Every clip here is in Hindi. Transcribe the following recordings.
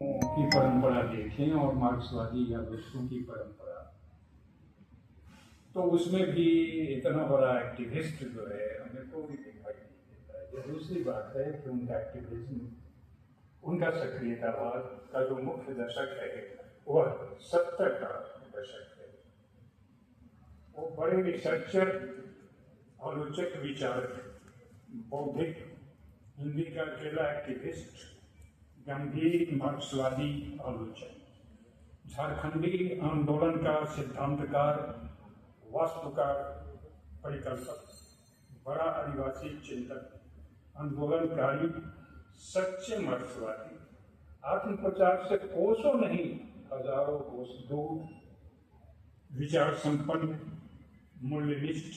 की परंपरा देखें और मार्क्सवादी या विश्व की परंपरा, तो उसमें भी इतना बड़ा एक्टिविस्ट जो है हमें को भी दिखाई नहीं देता है। ये दूसरी बात है कि उनका एक्टिविज्म, उनका सक्रियतावाद का जो मुख्य दशक है वह 70 का दशक है। वो बड़े रिसर्चर, आलोचक, विचारक, बौद्धिक, हिंदी का अकेला एक्टिविस्ट, गंभीर मार्क्सवादी आलोचक, झारखंडी आंदोलन का सिद्धांतकार, वास्तुकार, परिकल्पक, बड़ा आदिवासी चिंतक, आंदोलनकारी, सच्चे मार्क्सवादी, आत्मप्रचार से कोसों नहीं हजारों कोस दूर, विचार संपन्न, मूल्यनिष्ठ,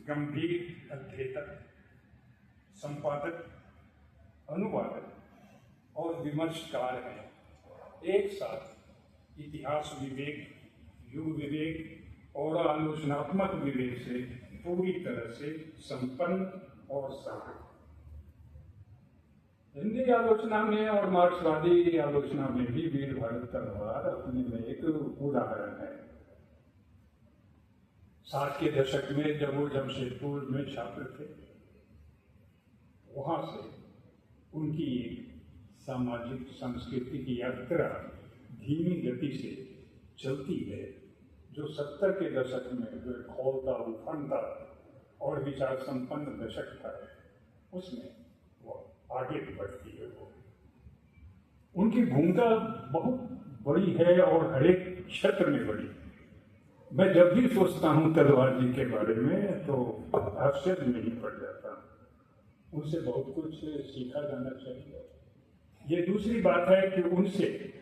गंभीर अध्येतक, संपादक, अनुवादक और विमर्शकार हैं। एक साथ इतिहास विवेक, युग विवेक और आलोचनात्मक विवेक से पूरी तरह से संपन्न और समृद्ध। हिंदी आलोचना में और मार्क्सवादी आलोचना में भी वीर भरत तलवार अपने में एक उदाहरण है। 60 के दशक में जब वो जमशेदपुर में छात्र थे, वहां से उनकी एक सामाजिक सांस्कृतिक यात्रा धीमी गति से चलती है, जो 70 के दशक में जो खोलता उफनता और विचार संपन्न दशक था, उसमें वो आगे बढ़ती है। वो उनकी भूमिका बहुत बड़ी है और हर एक क्षेत्र में बड़ी। मैं जब भी सोचता हूँ तलवार जी के बारे में तो आश्चर्य में ही पड़ जाता हूँ। उनसे बहुत कुछ सीखा जाना चाहिए। ये दूसरी बात है कि उनसे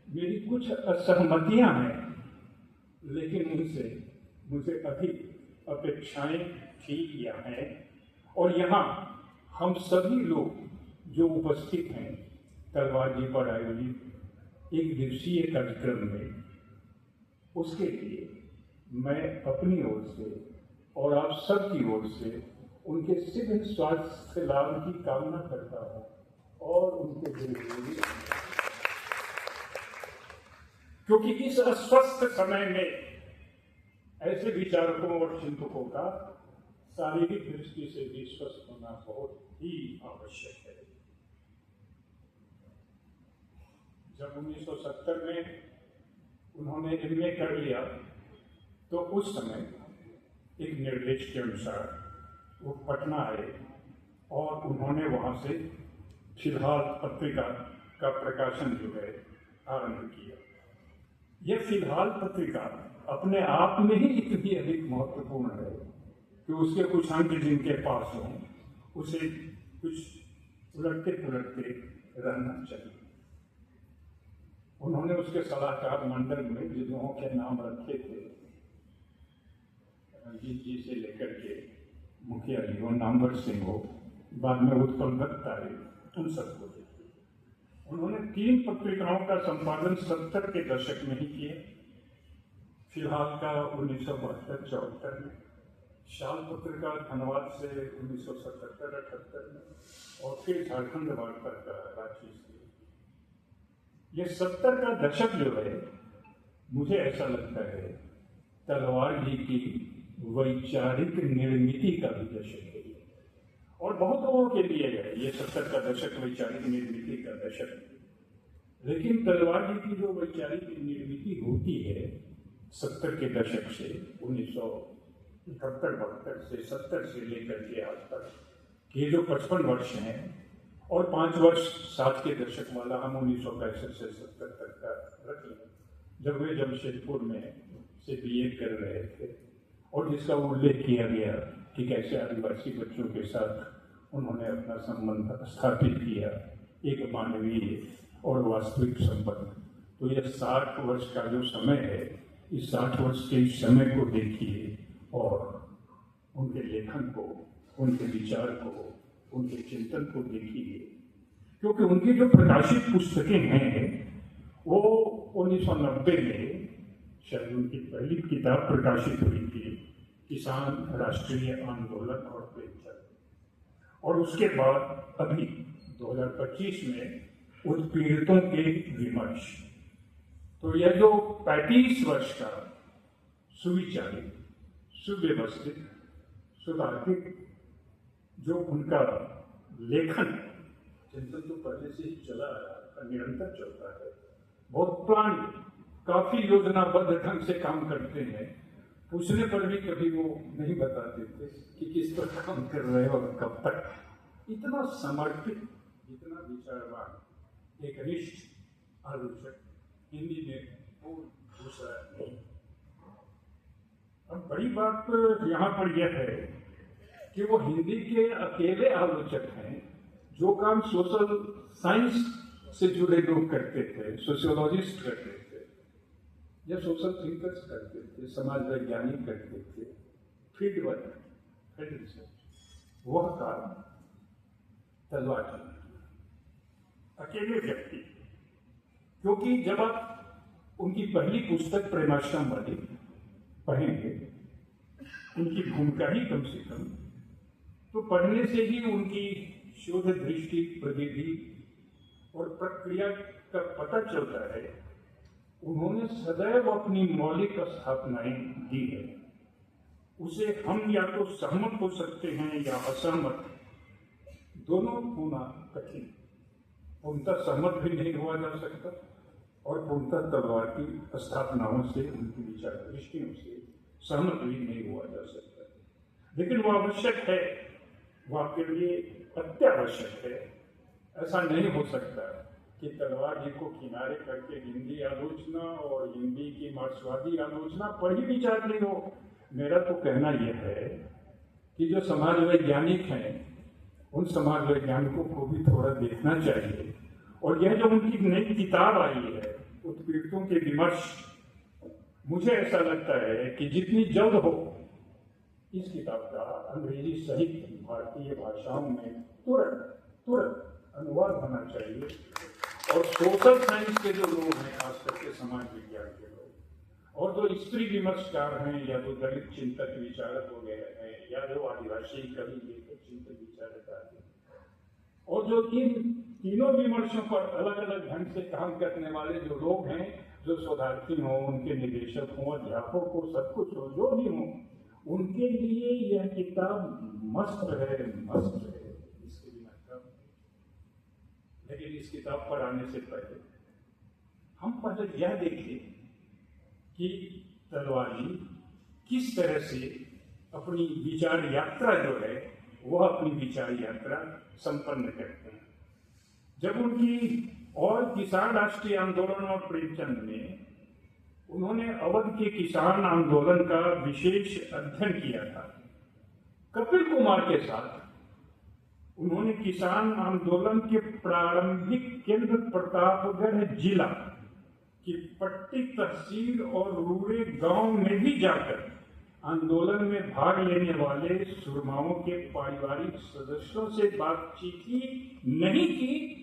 मेरी कुछ असहमतियां हैं, लेकिन उनसे मुझे अधिक अपेक्षाएं थी या हैं। और यहाँ हम सभी लोग जो उपस्थित हैं तलवार जी पर आयोजित एक दिवसीय कार्यक्रम में, उसके लिए मैं अपनी ओर से और आप सबकी ओर से उनके शीघ्र स्वास्थ्य लाभ की कामना करता हूँ और उनके लिए, क्योंकि इस अस्वस्थ समय में ऐसे विचारकों और चिंतकों का शारीरिक दृष्टि से भी स्वस्थ होना बहुत ही आवश्यक है। जब 1970 में उन्होंने MA कर लिया तो उस समय एक निर्देश के अनुसार वो पटना आए और उन्होंने वहाँ से फिलहाल पत्रिका का प्रकाशन जो है आरंभ किया। यह फिलहाल पत्रिका अपने आप में ही इतनी अधिक महत्वपूर्ण है कि उसके कुछ अंक जिनके पास हों उसे कुछ उलटते पुलटते रहना चाहिए। उन्होंने उसके सलाहकार मंडल में जिन लोगों के नाम रखे थे, रंजीत जी से लेकर के मुखिया जी हो, नामवर सिंह हो, बाद में उत्पल दत्त आए, उन सबको उन्होंने 3 पत्रिकाओं का संपादन 70 के दशक में ही किए। फिलहाल का 1972-74 में, शाल पत्रिका धनबाद से 1977-78 में और फिर झारखंड वार्ता का रांची से। ये 70 का दशक जो है, मुझे ऐसा लगता है तलवार जी की वैचारिक निर्मिति का भी दशक है और बहुत लोगों के लिए है ये 70 का दशक वैचारिक निर्मिति का दशक है। लेकिन तलवार जी की जो वैचारिक निर्मिति होती है 70 के दशक से 1971-72 से 70 से लेकर के आज तक ये जो 55 वर्ष हैं और 5 वर्ष 60 के दशक वाला हम 1965 से 70 तक का रख लें, जब वे जमशेदपुर में से BA कर रहे थे और जिसका उल्लेख किया गया कि कैसे आदिवासी बच्चों के साथ उन्होंने अपना संबंध स्थापित किया, एक मानवीय और वास्तविक संबंध। तो यह 60 वर्ष का जो समय है, इस 60 वर्ष के इस समय को देखिए और उनके लेखन को, उनके विचार को, उनके चिंतन को देखिए, क्योंकि उनकी जो प्रकाशित पुस्तकें हैं वो 1990 में शायद उनकी पहली किताब प्रकाशित हुई थी, किसान राष्ट्रीय आंदोलन और पेंशन, और उसके बाद अभी 2025 में उत्पीड़ितों के विमर्श। तो यह जो 35 वर्ष का सुविचारित, सुव्यवस्थित, सुतार्किक जो उनका लेखन चिंतन तो पहले से ही चला आ रहा है, निरंतर चलता है। बहुत प्लान, काफी योजनाबद्ध ढंग से काम करते हैं। पूछने पर भी कभी वो नहीं बताते थे कि किस पर काम कर रहे हो और कब तक। इतना समर्पित, इतना विचारवान, एक निष्ठ आलोचक हिंदी में वो दूसरा नहीं। अब बड़ी बात यहाँ पर यह है कि वो हिंदी के अकेले आलोचक हैं जो काम सोशल साइंस से जुड़े लोग करते थे, सोशियोलॉजिस्ट करते थे या सोशल थिंकर्स करते थे, समाज वैज्ञानिक करते थे, फील्ड वर्क, फील्ड रिसर्च। वह काम तलवार अकेले व्यक्ति। क्योंकि जब आप उनकी पहली पुस्तक प्रेमाश्रम वाली पढ़ेंगे, उनकी भूमिका ही कम से कम, तो पढ़ने से ही उनकी शोध दृष्टि, प्रविधि और प्रक्रिया का पता चलता है। उन्होंने सदैव अपनी मौलिक स्थापनाएं दी है। उसे हम या तो सहमत हो सकते हैं या असहमत, दोनों होना कठिन। पूर्णतः सहमत भी नहीं हुआ जा सकता और पूर्णतः तलवार की स्थापनाओं से, उनकी विचार दृष्टियों से सहमत भी नहीं हुआ जा सकता। लेकिन वो आवश्यक है, वो आपके लिए अत्यावश्यक है। ऐसा नहीं हो सकता कि तलवार जी को किनारे करके हिंदी आलोचना और हिंदी की मार्क्सवादी आलोचना पर ही विचार नहीं हो। मेरा तो कहना यह है कि जो समाज वैज्ञानिक हैं, उन समाज वैज्ञानिकों को भी थोड़ा देखना चाहिए। और यह जो उनकी नई किताब आई है, उत्पीड़ितों के विमर्श, मुझे ऐसा लगता है कि जितनी जल्द हो इस किताब का अंग्रेजी सहित भारतीय भाषाओं में तुरंत अनुवाद होना चाहिए। और सोशल साइंस के जो लोग हैं, खास करके समाज विज्ञान के लोग, और जो स्त्री विमर्शकार हैं, या जो दलित चिंतक विचारक वगैरह हैं, या जो आदिवासी कवि लेखक चिंतक विचारक आदि, और जो इन तीनों विमर्शों पर अलग अलग ढंग से काम करने वाले जो लोग हैं, जो शोधार्थी हों, उनके निदेशक हों, अध्यापक हो, सब कुछ हो, जो भी हो, उनके लिए यह किताब मस्त है, मस्त है। इसके बिना कम। लेकिन इस किताब पर आने से पहले हम पहले यह देखें कि तलवार जी किस तरह से अपनी विचार यात्रा जो है, वह अपनी विचार यात्रा संपन्न करते हैं। जब उनकी और किसान राष्ट्रीय आंदोलन और प्रेमचंद में उन्होंने अवध के किसान आंदोलन का विशेष अध्ययन किया था, कपिल कुमार के साथ उन्होंने किसान आंदोलन के प्रारंभिक केंद्र प्रतापगढ़ जिला की पट्टी तहसील और रूड़े गांव में भी जाकर आंदोलन में भाग लेने वाले सुरमाओं के पारिवारिक सदस्यों से बातचीत ही नहीं की।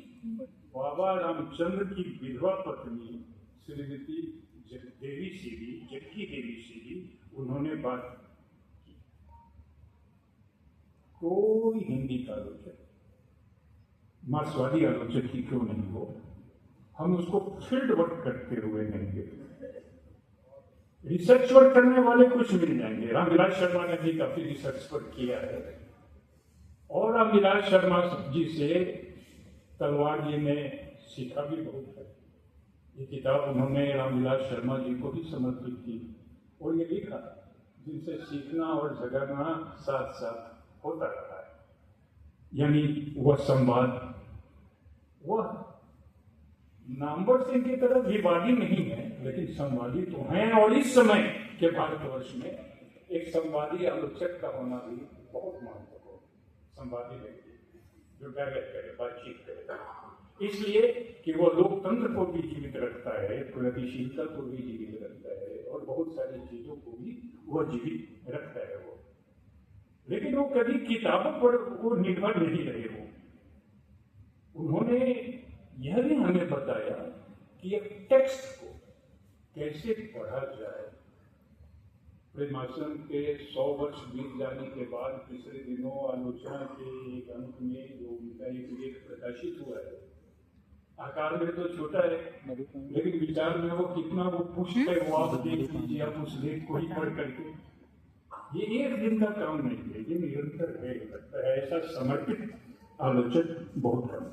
बाबा रामचंद्र की विधवा पत्नी श्रीमती देवी से भी, जक्की देवी से भी उन्होंने बात की। कोई हिंदी का आलोचक, मार्क्सवादी आलोचक ही क्यों नहीं हो, हम उसको फील्ड वर्क करते हुए नहीं देखते। रिसर्च वर्क करने वाले कुछ मिल जाएंगे। रामविलास शर्मा ने भी काफी रिसर्च वर्क किया है, और रामविलास शर्मा जी से तलवार जी ने सीखा भी बहुत है। ये किताब उन्होंने रामविलास शर्मा जी को भी समर्पित की और ये लिखा, जिनसे सीखना और जगाना साथ साथ होता रहा है। यानी वह संवाद, वह नामवर सिंह की तरह विवादी नहीं है, लेकिन संवादी तो हैं। और इस समय के भारतवर्ष में एक संवादी आलोचक का होना भी बहुत महत्वपूर्ण। संवादी व्यक्ति जो डायलॉग करे, बातचीत करे, इसलिए कि वो लोकतंत्र को भी जीवित रखता है, प्रगतिशीलता को भी जीवित रखता है, और बहुत सारी चीजों को भी वह जीवित रखता है वो। लेकिन वो कभी किताबों पर वो निर्भर नहीं रहे हो। उन्होंने यह भी हमें बताया कि एक टेक्स्ट को कैसे पढ़ा जाए। प्रेमाश्रम के 100 वर्ष बीत जाने के बाद पिछले दिनों आलोचना के एक अंक में जो उनका एक लेख प्रकाशित हुआ है, आकार में तो छोटा है, लेकिन विचार में वो कितना वो पुष्ट है, वो आप देख लीजिए, आप उस लेख को ही पढ़ करके। ये एक दिन का काम नहीं है, ये निरंतर है, लगता है ऐसा समर्पित आलोचक बहुत कम।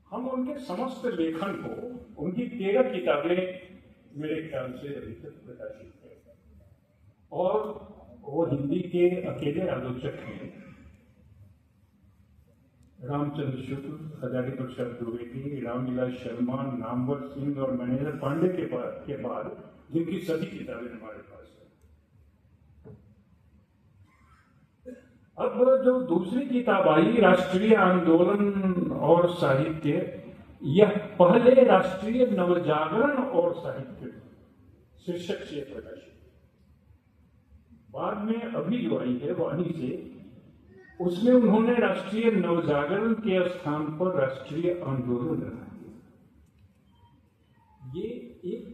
हम उनके समस्त लेखन को, उनकी 13 किताबें मेरे ख्याल से अभी तक प्रकाशित है, और वो हिंदी के अकेले आलोचक हैं। रामचंद्र शुक्ल, हजारी प्रसाद द्विवेदी, रामविलास शर्मा, नामवर सिंह और मैनेजर पांडे के बाद जिनकी सभी किताबें हमारे पास है। अब जो दूसरी किताब आई, राष्ट्रीय आंदोलन और साहित्य, यह पहले राष्ट्रीय नवजागरण और साहित्य शीर्षक से प्रकाशित। बाद में अभी जो आई है वाणी से, उसमें उन्होंने राष्ट्रीय नवजागरण के स्थान पर राष्ट्रीय आंदोलन रखा। ये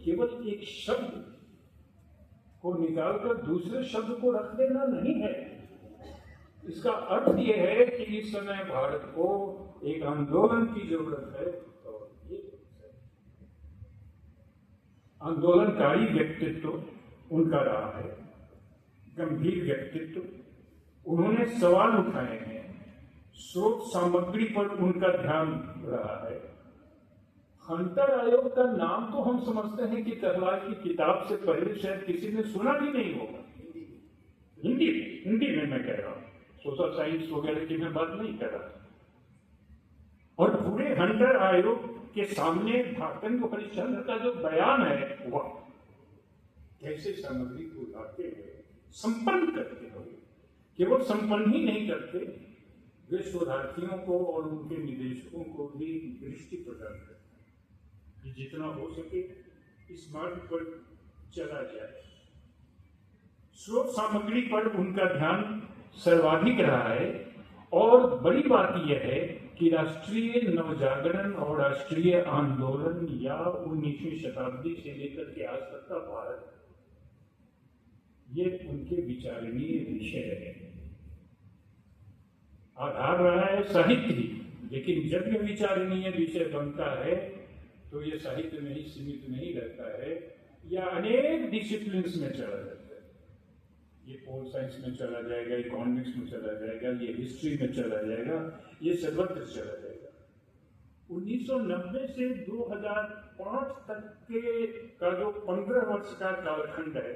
केवल एक शब्द को निकालकर दूसरे शब्द को रख देना नहीं है। इसका अर्थ यह है कि इस समय भारत को एक आंदोलन की जरूरत है, और ये आंदोलनकारी व्यक्तित्व उनका रहा है, गंभीर व्यक्तित्व। उन्होंने सवाल उठाए हैं, स्रोत सामग्री पर उनका ध्यान रहा है। हंटर आयोग का नाम तो हम समझते हैं कि कहलाए की किताब से पहले शायद किसी ने सुना भी नहीं होगा। हिंदी में मैं कह रहा हूं, सोशल साइंस वगैरह की मैं बात नहीं कर रहा। और पूरे हंटर आयोग के सामने भारतेंदु हरिश्चंद्र का जो बयान है, वह कैसे सामग्री को लाते हैं, संपन्न करते हैं। केवल संपन्न ही नहीं करते, वे शोधार्थियों को और उनके निदेशकों को भी दृष्टि प्रदान करते हैं कि जितना हो सके इस मार्ग पर चला जाए। स्रोत सामग्री पर उनका ध्यान सर्वाधिक रहा है, और बड़ी बात यह है कि राष्ट्रीय नवजागरण और राष्ट्रीय आंदोलन या 19वीं शताब्दी से लेकर के आज तक का भारत, ये उनके विचारणीय विषय है। आधार रहा है साहित्य ही, लेकिन जब यह विचारणीय विषय बनता है तो ये साहित्य में ही सीमित नहीं रहता है, या अनेक डिसिप्लिन्स में चला जाता है। ये पोल साइंस में चला जाएगा, इकोनॉमिक्स में चला जाएगा, ये हिस्ट्री में चला जाएगा, ये सर्वत्र चला जाएगा। 1990 से 2005 तक का जो 15 वर्ष का कालखंड है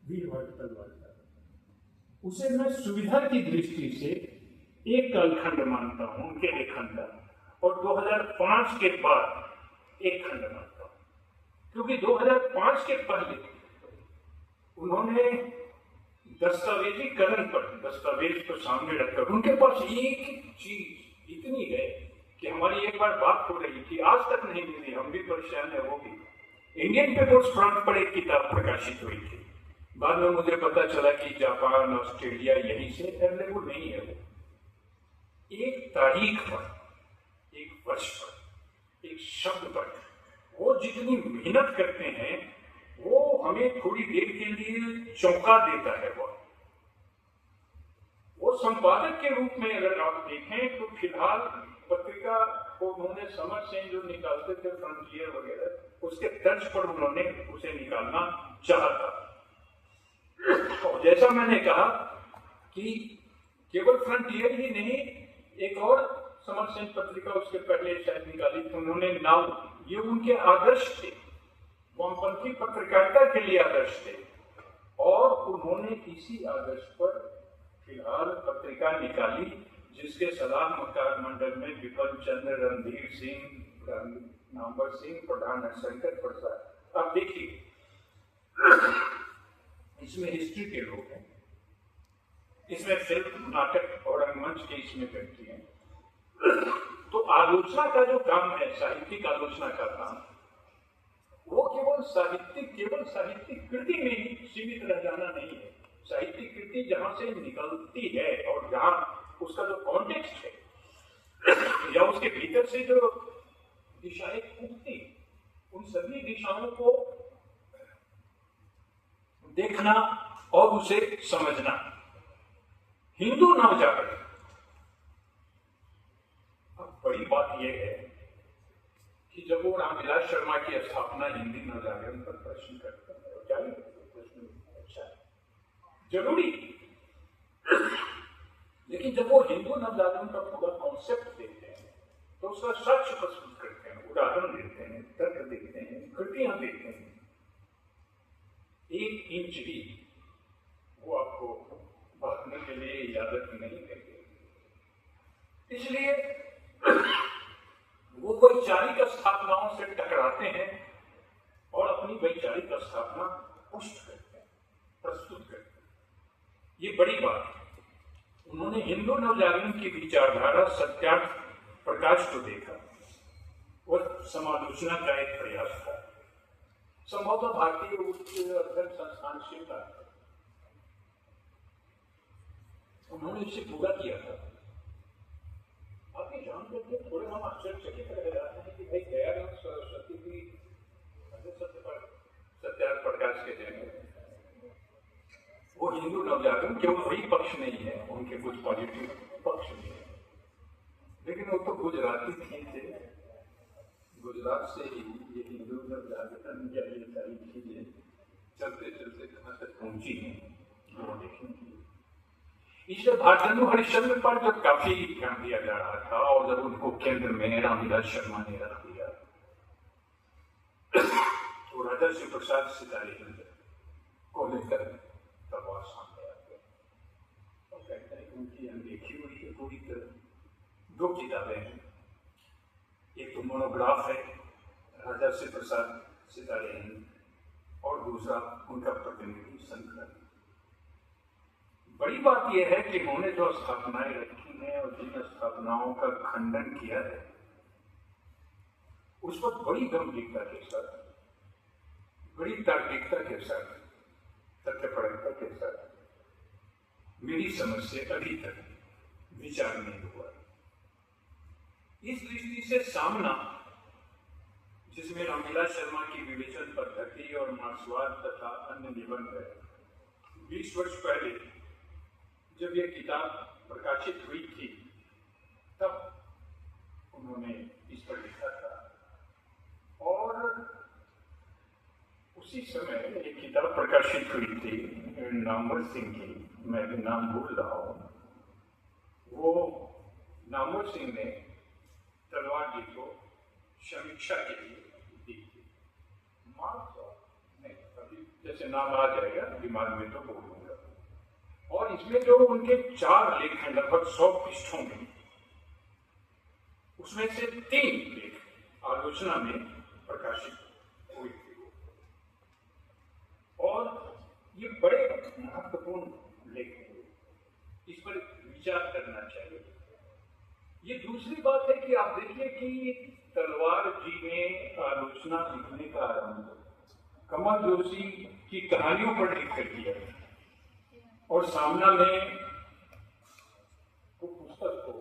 वीरभद्र तलवार का, उसे मैं सुविधा की दृष्टि से एक कालखंड मानता हूं उनके लेखन का, और 2005 के बाद एक खंड मानता हूं, क्योंकि 2005 के पहले उन्होंने दस्तावेजीकरण पर, दस्तावेज को सामने रखकर, उनके पास एक चीज इतनी है कि हमारी एक बार बात हो रही थी, आज तक नहीं मिली, हम भी परेशान है, वो भी। इंडियन पीपुल्स फ्रंट पर एक किताब प्रकाशित हुई थी, बाद में मुझे पता चला कि जापान, ऑस्ट्रेलिया यहीं से अवेलेबल नहीं है। वो एक तारीख पर, एक वर्ष पर, एक शब्द पर वो जितनी मेहनत करते हैं, वो हमें थोड़ी देर के लिए चौंका देता है। वो संपादक के रूप में अगर आप देखें तो फिलहाल पत्रिका को उन्होंने समर सेन जो निकालते थे फ्रंटियर वगैरह, उसके तर्ज पर उन्होंने उसे निकालना चाहा था। और जैसा मैंने कहा कि केवल फ्रंटियर ही नहीं, एक और समर सेन पत्रिका उसके पहले शायद निकाली थी उन्होंने, नाउ, ये उनके आदर्श थे, वामपंथी पत्रकारिता के लिए आदर्श थे, और उन्होंने इसी आदर्श पर फिलहाल पत्रिका निकाली, जिसके सलाह मकार मंडल में विपिन चंद्र, रणधीर सिंह, नामवर सिंह, प्रधान शंकर प्रसाद। अब देखिए, इसमें हिस्ट्री के लोग हैं, इसमें फिल्म, नाटक और रंगमंच के इसमें व्यक्ति हैं। तो आलोचना का जो काम है, साहित्यिक आलोचना का काम, वो केवल साहित्यिक कृति में ही सीमित रह जाना नहीं है। साहित्यिक कृति जहां से निकलती है और जहां उसका जो कॉन्टेक्स्ट है या उसके भीतर से जो दिशाएं उठती, उन सभी दिशाओं को देखना और उसे समझना। हिंदू नवजागरण, अब बड़ी बात यह है जब वो रामविलास शर्मा की स्थापना हिंदी नवजागरण पर प्रश्न करते हैं, और क्या प्रश्न अच्छा है, जरूरी, लेकिन जब वो हिंदू नवजागरण का पूरा कॉन्सेप्ट देखते हैं तो उसका साक्ष्य प्रस्तुत करते हैं, उदाहरण देते हैं, तर्क देते हैं, कृतियां देते हैं, 1 इंच भी वो आपको बांटने के लिए इजाजत नहीं देंगे। इसलिए वो वैचारिक स्थापनाओं से टकराते हैं और अपनी वैचारिक स्थापना पुष्ट करते हैं, प्रस्तुत करते हैं। ये बड़ी बात है। उन्होंने हिंदू नवजागरण की विचारधारा सत्यार्थ प्रकाश को देखा और समालोचना का एक प्रयास था। संभवतः भारतीय उच्च अध्ययन संस्थान शिमला, उन्होंने इसे पूरा किया था। आप ये जान करके थोड़े हम आश्चर्यचकित रह जाते हैं कि भाई दयानंद सरस्वती भी सत्यार्थ प्रकाश के जैन, वो हिंदू नवजागरण केवल वही पक्ष नहीं है, उनके कुछ पॉजिटिव पक्ष भी है, लेकिन वो तो गुजराती थे, गुजरात से ही ये हिंदू नवजागरण या ये सारी चीजें चलते चलते कहाँ तक पहुंची हैं वो देखेंगे। इसलिए भारतेंदु हरिश्चंद्र पर जब काफी ध्यान दिया जा रहा था और जब उनको केंद्र में रामविलास शर्मा ने रख दिया तो राजा शिव प्रसाद सितारे को लेकर दबाव सामने आ गया और कहते हैं उनकी अनदेखी हुई है पूरी तरह। 2 किताबें हैं, एक तो मोनोग्राफ है राजा शिव प्रसाद सितारे और दूसरा उनका प्रतिनिधि संकलन। बड़ी बात यह है कि उन्होंने जो स्थापनाएं रखी हैं और जिन स्थापनाओं का खंडन किया है उस पर बड़ी गंभीरता के साथ, बड़ी तार्किकता के साथ, तथ्यपरकता के साथ मेरी समझ से अभी तक विचार नहीं हुआ। इस दृष्टि से सामना, जिसमें रामविलास शर्मा की विवेचन पद्धति और मार्क्सवाद तथा अन्य निबंध है, 20 वर्ष पहले जब यह किताब प्रकाशित हुई थी तब उन्होंने इस पर लिखा था और उसी समय एक किताब प्रकाशित हुई थी नामवर सिंह की, मैं भी नाम भूल रहा हूँ, वो नामवर सिंह ने तलवार जी को समीक्षा के लिए दी थी। मार्क्स नहीं, अभी जैसे नाम आ जाएगा दिमाग में तो बोलूंगा। और इसमें जो उनके 4 लेख हैं लगभग 100 पृष्ठों में, उसमें से 3 लेख आलोचना में प्रकाशित हुई थी और ये बड़े महत्वपूर्ण लेख हैं, इस पर विचार करना चाहिए। ये दूसरी बात है कि आप देखिए कि तलवार जी ने आलोचना लिखने का आरंभ कमल जोशी की कहानियों पर लिखकर किया और सामना में वो पुस्तक को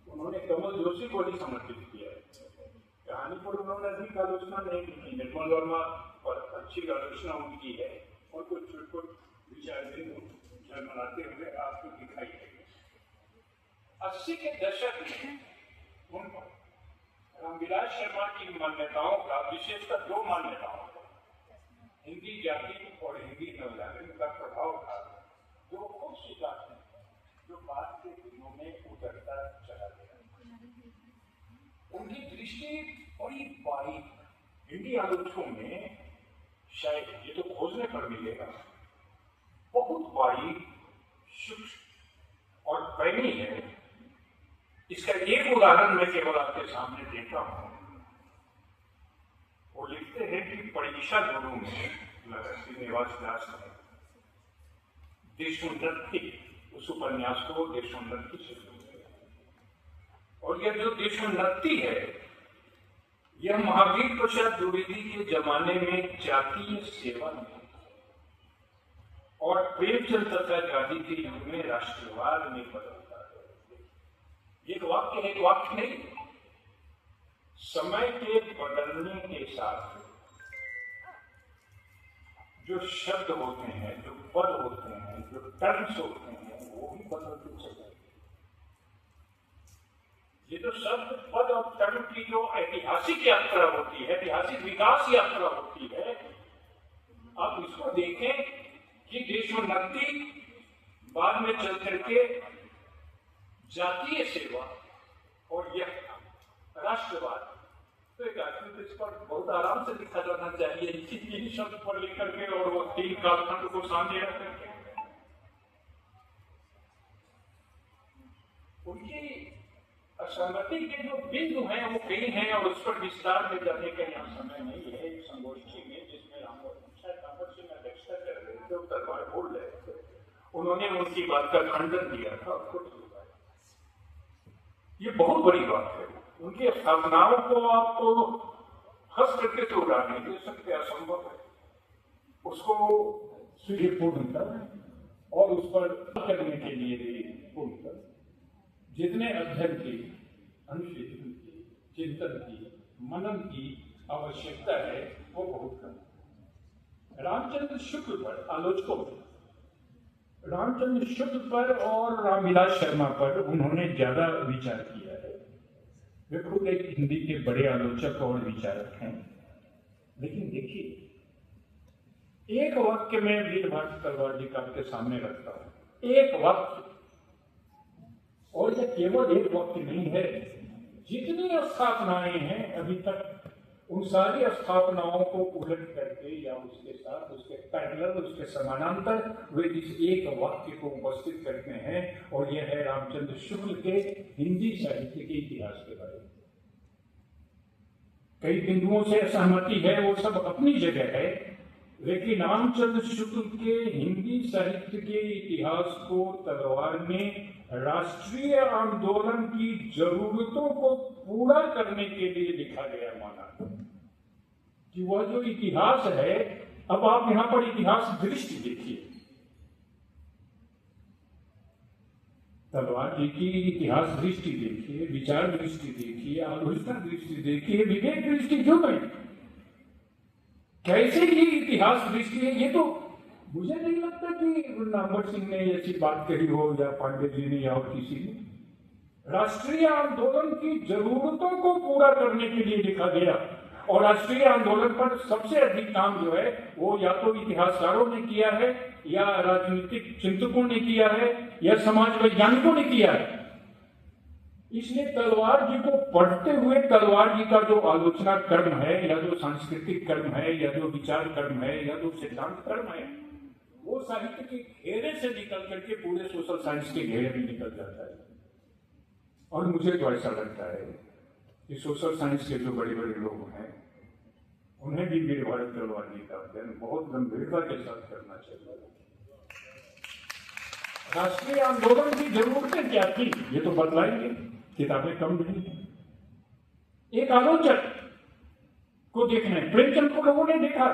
उन्होंने कमल जोशी को ही समर्पित किया। कहानी पर उन्होंने अधिक आलोचना नहीं की, निर्मल वर्मा पर अच्छी आलोचना उनकी है और कुछ छुटपुट विचार बिंदु झलमलाते हुए आपको दिखाई देंगे। 80 के दशक में उन रामविलास शर्मा की मान्यताओं का, विशेषकर 2 मान्यताओं का, हिंदी जाति और हिंदी नवजागरण का प्रभाव था, जो खुद स्वीकार हैं, जो बाद के दिनों में उतरता चला गया। उनकी दृष्टि बड़ी बारीक, हिंदी आलोचकों में शायद ये तो खोजने पर मिलेगा, बहुत बारीक, सूक्ष्म और पैनी है। इसका एक उदाहरण मैं केवल आपके सामने देता हूं। वो लिखते हैं कि परीक्षा गुरु में श्रीनिवास दास ने देशोन्नति, उस उपन्यास को देशोन्नति से और यह जो देशोन्नति है यह महावीर प्रसाद द्विवेदी के जमाने में जातीय सेवा में और प्रेमचंद तथा गांधी के युग में राष्ट्रवाद में बदलता है। एक वाक्य नहीं, समय के बदलने के साथ जो शब्द होते हैं, जो पद होते हैं, जो टर्म्स होते हैं, वो भी बदलते चले। ये तो शब्द पद और कर्म की जो ऐतिहासिक यात्रा होती है, ऐतिहासिक विकास यात्रा होती है, आप इसको देखें कि देशोन्नति, बाद में चल करके जातीय सेवा और यह राष्ट्रवाद, तो एक आदमी इस पर बहुत आराम से लिखा जाना चाहिए, इसी तीन शब्द पर लिख करके और वो तीन कालखंड को सामने रख करके। उनकी असहमति के जो बिंदु हैं वो कई हैं और उस पर विस्तार में जाने का यहाँ समय नहीं है। एक संगोष्ठी में जिसमें कांग्रेस में अध्यक्षता कर रहे थे, तलवार बोल रहे थे, उन्होंने उनकी बात का खंडन दिया था और खुद ये बहुत बड़ी बात है। उनकी स्थापनाओं को आपको हंस करके तो उड़ा नहीं दे सकते, असंभव है। उसको पूर्णता और उस पर करने के लिए पूर्णता जितने अध्ययन की, अनुशोधन की, चिंतन की, मनन की आवश्यकता है वो बहुत कम है। रामचंद्र शुक्ल पर आलोचकों में रामचंद्र शुक्ल पर और रामविलास शर्मा पर उन्होंने ज्यादा विचार किया है। वे खुद एक हिंदी के बड़े आलोचक और विचारक हैं। लेकिन देखिए, एक वाक्य में वीर भारती तलवार जी का आपके सामने रखता हूं, एक वाक्य, और यह केवल एक वाक्य नहीं है। जितनी स्थापनाएं हैं अभी तक, उन सारी स्थापनाओं को उलट करके या उसके साथ, उसके पैरेलल, उसके समानांतर वे इस एक वाक्य को उपस्थित करते हैं, और यह है रामचंद्र शुक्ल के हिंदी साहित्य के इतिहास के बारे में। कई बिंदुओं से असहमति है, वो सब अपनी जगह है, लेकिन रामचंद्र शुक्ल के हिंदी साहित्य के इतिहास को तलवार ने राष्ट्रीय आंदोलन की जरूरतों को पूरा करने के लिए लिखा गया माना कि वह जो इतिहास है, अब आप यहां पर इतिहास दृष्टि देखिए, तलवार जी की इतिहास दृष्टि देखिए, विचार दृष्टि देखिए, आलोचना दृष्टि देखिए, विवेक दृष्टि क्यों नहीं, कैसे ये इतिहास दृष्टि है। ये तो मुझे नहीं लगता कि नामवर सिंह ने ऐसी बात कही हो या पांडे जी ने या और किसी ने। राष्ट्रीय आंदोलन की जरूरतों को पूरा करने के लिए लिखा गया, और राष्ट्रीय आंदोलन पर सबसे अधिक काम जो है वो या तो इतिहासकारों ने किया है, या राजनीतिक चिंतकों ने किया है, या समाज वैज्ञानिकों ने किया है। इसलिए तलवार जी को पढ़ते हुए तलवार जी का जो आलोचना कर्म है, या जो सांस्कृतिक कर्म है, या जो विचार कर्म है, या जो सिद्धांत कर्म है, वो साहित्य के घेरे से निकल करके पूरे सोशल साइंस के घेरे में निकल जाता है। और मुझे तो ऐसा लगता है कि सोशल साइंस के जो बड़े बड़े लोग हैं, उन्हें भी वीर भारती तलवार जी का अध्ययन बहुत गंभीरता के साथ करना चाहिए। राष्ट्रीय आंदोलन की जरूरतें क्या थी, ये तो बदलाएंगे, किताबें कम नहीं है। एक आलोचक को देखना है, प्रेमचंद को लोगों ने देखा,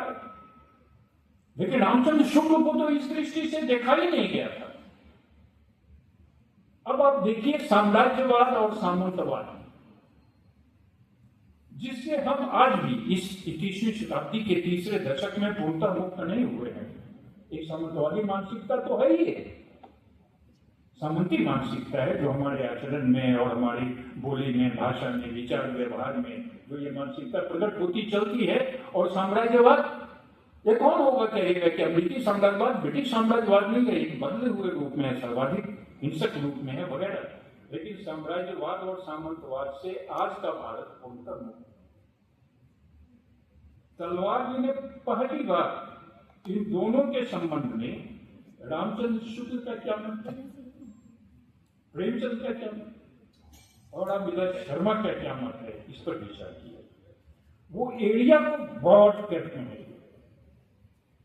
लेकिन रामचंद्र शुक्ल को तो इस दृष्टि से देखा ही नहीं गया था। अब आप देखिए साम्राज्यवाद और सामंतवाद, जिससे हम आज भी इस 21वीं शताब्दी के तीसरे दशक में पूर्णतः मुक्त नहीं हुए हैं। एक सामंतवादी मानसिकता तो है ही है, सामंती मानसिकता है, जो हमारे आचरण में और हमारी बोली में, भाषा में, विचार व्यवहार में जो ये मानसिकता प्रकट होती चलती है। और साम्राज्यवाद, ये कौन होगा कहेगा कि अमेरिकी साम्राज्यवाद ब्रिटिश साम्राज्यवाद नहीं है, एक बदले हुए रूप में है, सर्वाधिक हिंसक रूप में है वगैरह। लेकिन साम्राज्यवाद और सामंतवाद से आज का भारत पूर्णतः मुक्त। तलवार जी ने पहली बार इन दोनों के संबंध में रामचंद्र शुक्ल का क्या मत है, प्रेमचंद का क्या मत, और रामविलास शर्मा का क्या मत है, इस पर विचार किया। वो एरिया को ब्रॉड करते हैं,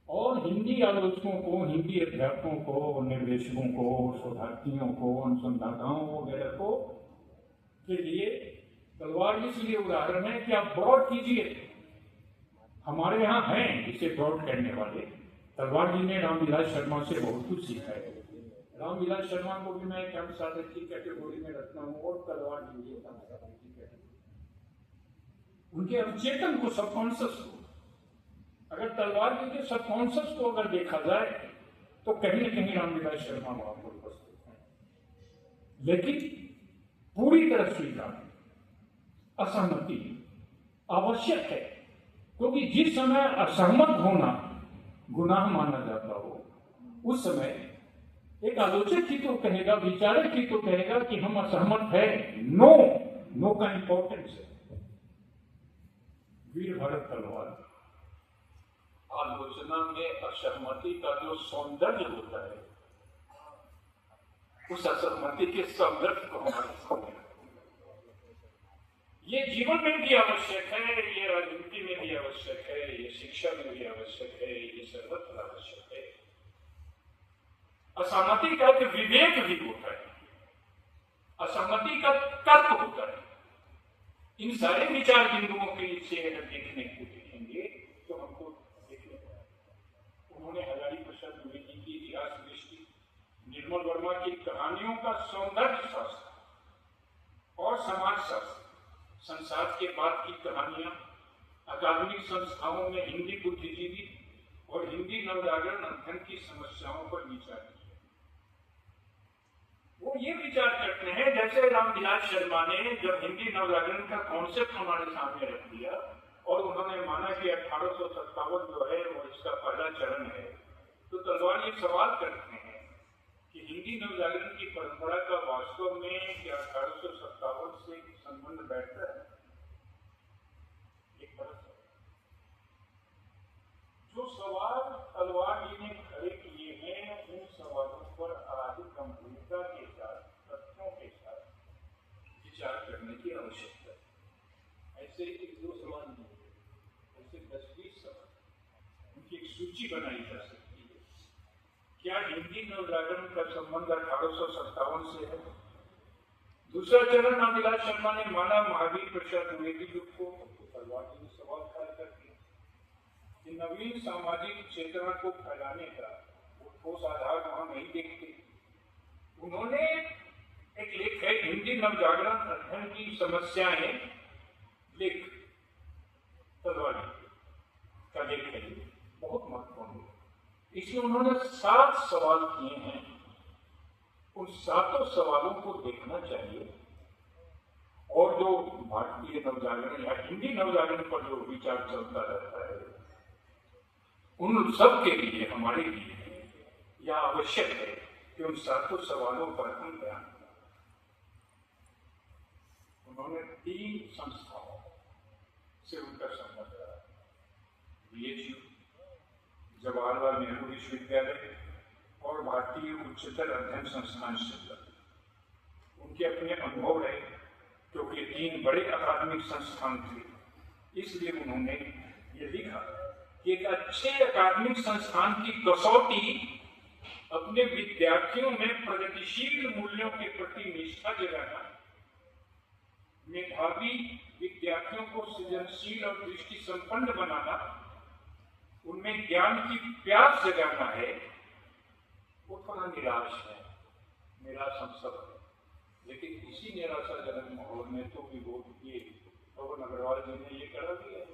और हिंदी आलोचकों को, हिंदी अध्यापकों को, निर्देशकों को, शोधार्थियों को, अनुसंधाताओं वगैरह को के लिए तलवार इसलिए उदाहरण है कि आप ब्रॉड कीजिए। हमारे यहाँ हैं इसे ब्रॉड करने वाले। तलवार जी ने रामविलास शर्मा से बहुत कुछ सीखा है। रामविलास शर्मा को भी मैं कम साधक की कैटेगरी में रखता हूँ, और तलवार जी की कैटेगरी, उनके अवचेतन को, सबकॉन्शियस को। अगर तलवार जी के सबकॉन्शियस को अगर देखा जाए तो कहीं न कहीं रामविलास शर्मा वहां पर उपस्थित हैं। लेकिन पूरी तरह स्वीकार, असहमति आवश्यक है, क्योंकि जिस समय असहमत होना गुनाह माना जाता हो, उस समय एक आलोचक ही तो कहेगा, विचारक ही तो कहेगा कि हम असहमत है। नो, नो का इंपॉर्टेंस है। वीर भरत तलवार आलोचना में असहमति का जो सौंदर्य होता है, उस असहमति के सौंदर्य को हमारे सामने, ये जीवन में भी आवश्यक है, ये राजनीति में भी आवश्यक है, ये शिक्षा में भी आवश्यक है, ये सर्वत्र आवश्यक है। असहमति का एक विवेक भी होता है, असहमति का तर्क होता है। इन सारे विचार बिंदुओं के से अगर देखने को देखेंगे तो हमको देखने को, उन्होंने हजारी प्रसाद द्विवेदी की इतिहास दृष्टि, निर्मल वर्मा की कहानियों का सौंदर्य शास्त्र और समाज शास्त्र, संसार के बाद की कहानियां, अकादमिक संस्थाओं में हिंदी बुद्धिजीवी और हिंदी नवजागरण अध्ययन की समस्याओं पर विचार किया। वो ये विचार करते हैं, जैसे रामविलास शर्मा ने जब हिंदी नवजागरण का कॉन्सेप्ट हमारे सामने रख दिया और उन्होंने माना कि 1857 जो है वो इसका पहला चरण है, तो तलवार ये सवाल करते हैं कि हिंदी नवजागरण की परंपरा का वास्तव में क्या 1857 से संबंध बैठता है? एक तरह से जो सवाल तलवार जी ने खड़े किए हैं, उन सवालों पर आज गंभीरता के साथ, तथ्यों के साथ विचार करने की आवश्यकता है। ऐसे एक दो सवाल नहीं, ऐसे 10-20 सवाल, उनकी एक सूची बनाई जा सकती है। क्या हिंदी नवजागरण का संबंध 1857 से है? दूसरा चरण रामविलास शर्मा ने माना महावीर प्रसाद द्विवेदी युग को, तलवार जी ने सवाल खड़ा कर दिया कि नवीन सामाजिक चेतना को फैलाने का वो ठोस आधार वहां नहीं देखते। उन्होंने एक लेख है, हिंदी नवजागरण अध्ययन की समस्याएं, लेख तलवार का लेख है, बहुत महत्वपूर्ण है। इसमें उन्होंने 7 सवाल किए हैं। उन 7 सवालों को देखना चाहिए और जो भारतीय नवजागरण या हिंदी नवजागरण पर जो विचार चलता रहता है, उन सब के लिए, हमारे लिए यह आवश्यक है कि उन 7 सवालों पर हम ध्यान दें। उन्होंने 3 संस्थाओं से उनका संबंध रहा, BHU, जवाहरलाल नेहरू विश्वविद्यालय और भारतीय उच्चतर अध्ययन संस्थान शिमला। उनके अपने अनुभव है, क्योंकि 3 बड़े अकादमिक संस्थान थे, इसलिए उन्होंने ये लिखा कि एक अच्छे अकादमिक संस्थान की कसौटी अपने विद्यार्थियों में प्रगतिशील मूल्यों के प्रति निष्ठा जगाना, मेधावी विद्यार्थियों को सृजनशील और दृष्टि संपन्न बनाना, उनमें ज्ञान की प्यास जगाना है। वो थोड़ा निराश है, निराश हम सब है, लेकिन इसी निराशाजनक माहौल में तो विरोध किए पवन अग्रवाल जी ने ये करा दिया,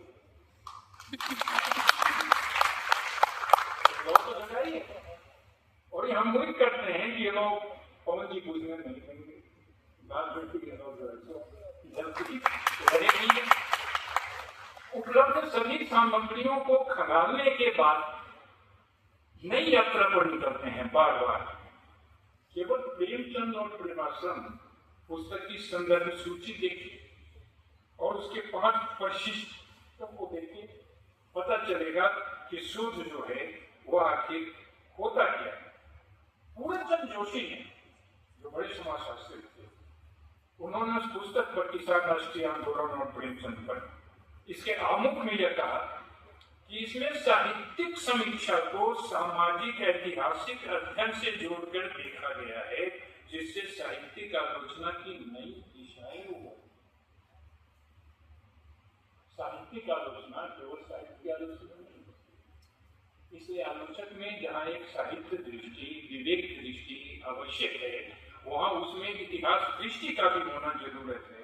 तो जगाइए। और ये हम उम्मीद करते हैं कि ये लोग पवन जी पूछने नहीं देंगे, बात बेटी के लोग उपलब्ध सभी सामग्रियों को खंगालने के बाद नई यात्रा पर निकलते हैं। बार बार केवल प्रेमचंद और प्रेमाश्रम पुस्तक की संदर्भ सूची देखिए और उसके 5 परिशिष्टों को देखिए, पता चलेगा कि शोध जो है वो आखिर होता क्या है। पूर्णचंद जोशी ने, जो बड़े समाजशास्त्री थे, उन्होंने उस पुस्तक पर किसान राष्ट्रीय आंदोलन और प्रेमचंद पर इसके आमुख में यह कहा कि इसमें साहित्यिक समीक्षा को सामाजिक ऐतिहासिक अध्ययन से जोड़कर देखा गया है, जिससे साहित्यिक आलोचना की नई दिशाएं हो। साहित्यिक आलोचना केवल साहित्य की आलोचना नहीं, इसलिए आलोचक में जहाँ एक साहित्य दृष्टि, विवेक दृष्टि आवश्यक है, वहाँ उसमें इतिहास दृष्टि का भी होना जरूरत है।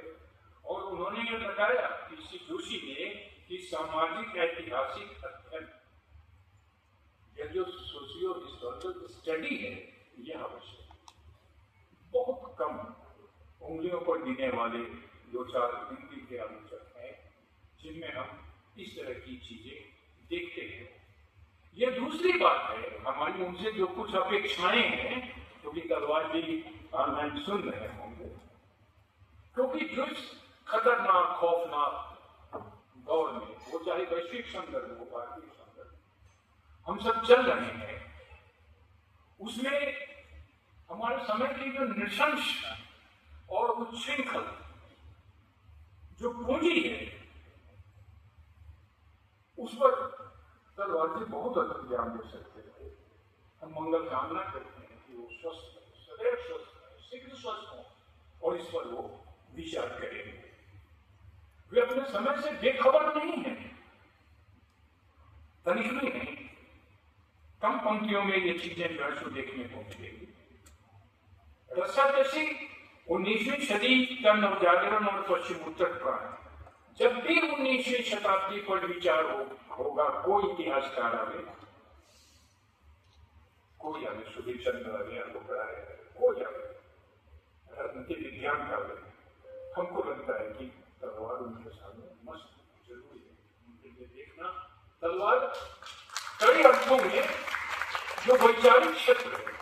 और उन्होंने यह बताया, किसी जोशी ने, कि सामाजिक ऐतिहासिक अध्ययन, यह जो सोशियो हिस्टोरिकल स्टडी है, यह आवश्यक, बहुत कम उंगलियों पर गिने वाले 2-4 हिंदी के आलोचक हैं जिनमें हम इस तरह की चीजें देखते हैं। ये दूसरी बात है, हमारी उनसे जो कुछ अपेक्षाएं हैं, क्योंकि तलवार जी ऑनलाइन सुन रहे होंगे, क्योंकि जो इस खतरनाक खौफनाक दौर में, वो चाहे वैश्विक संदर्भ हो भारतीय संदर्भ, हम सब चल रहे हैं, उसमें हमारे समय की जो नृशंस और उच्छृंखल जो पूंजी है, उस पर तलवार जी बहुत अधिक ध्यान दे सकते थे। हम मंगल कामना करते हैं कि वो स्वस्थ रहे, सदैव स्वस्थ रहे, शीघ्र स्वस्थ हो, और इस पर वो विचार करेंगे। वे अपने समय से बेखबर नहीं है, तनिक भी नहीं। कम पंक्तियों में ये चीजें जो है देखने को मिलेगी। रस्साकशी 19वीं सदी का नवजागरण और पश्चिम उत्तर का है। जब भी 19वीं शताब्दी पर विचार होगा, कोई इतिहासकार आवे, कोई आवे, सुधीर चंद्र आवे, कोई आवे, राजनीति विज्ञान का आवे, हमको लगता है कि तलवार उनके सामने मस्त जरूरी है। उनके लिए देखना तलवार कई अर्थों में जो वैचारिक क्षेत्र है,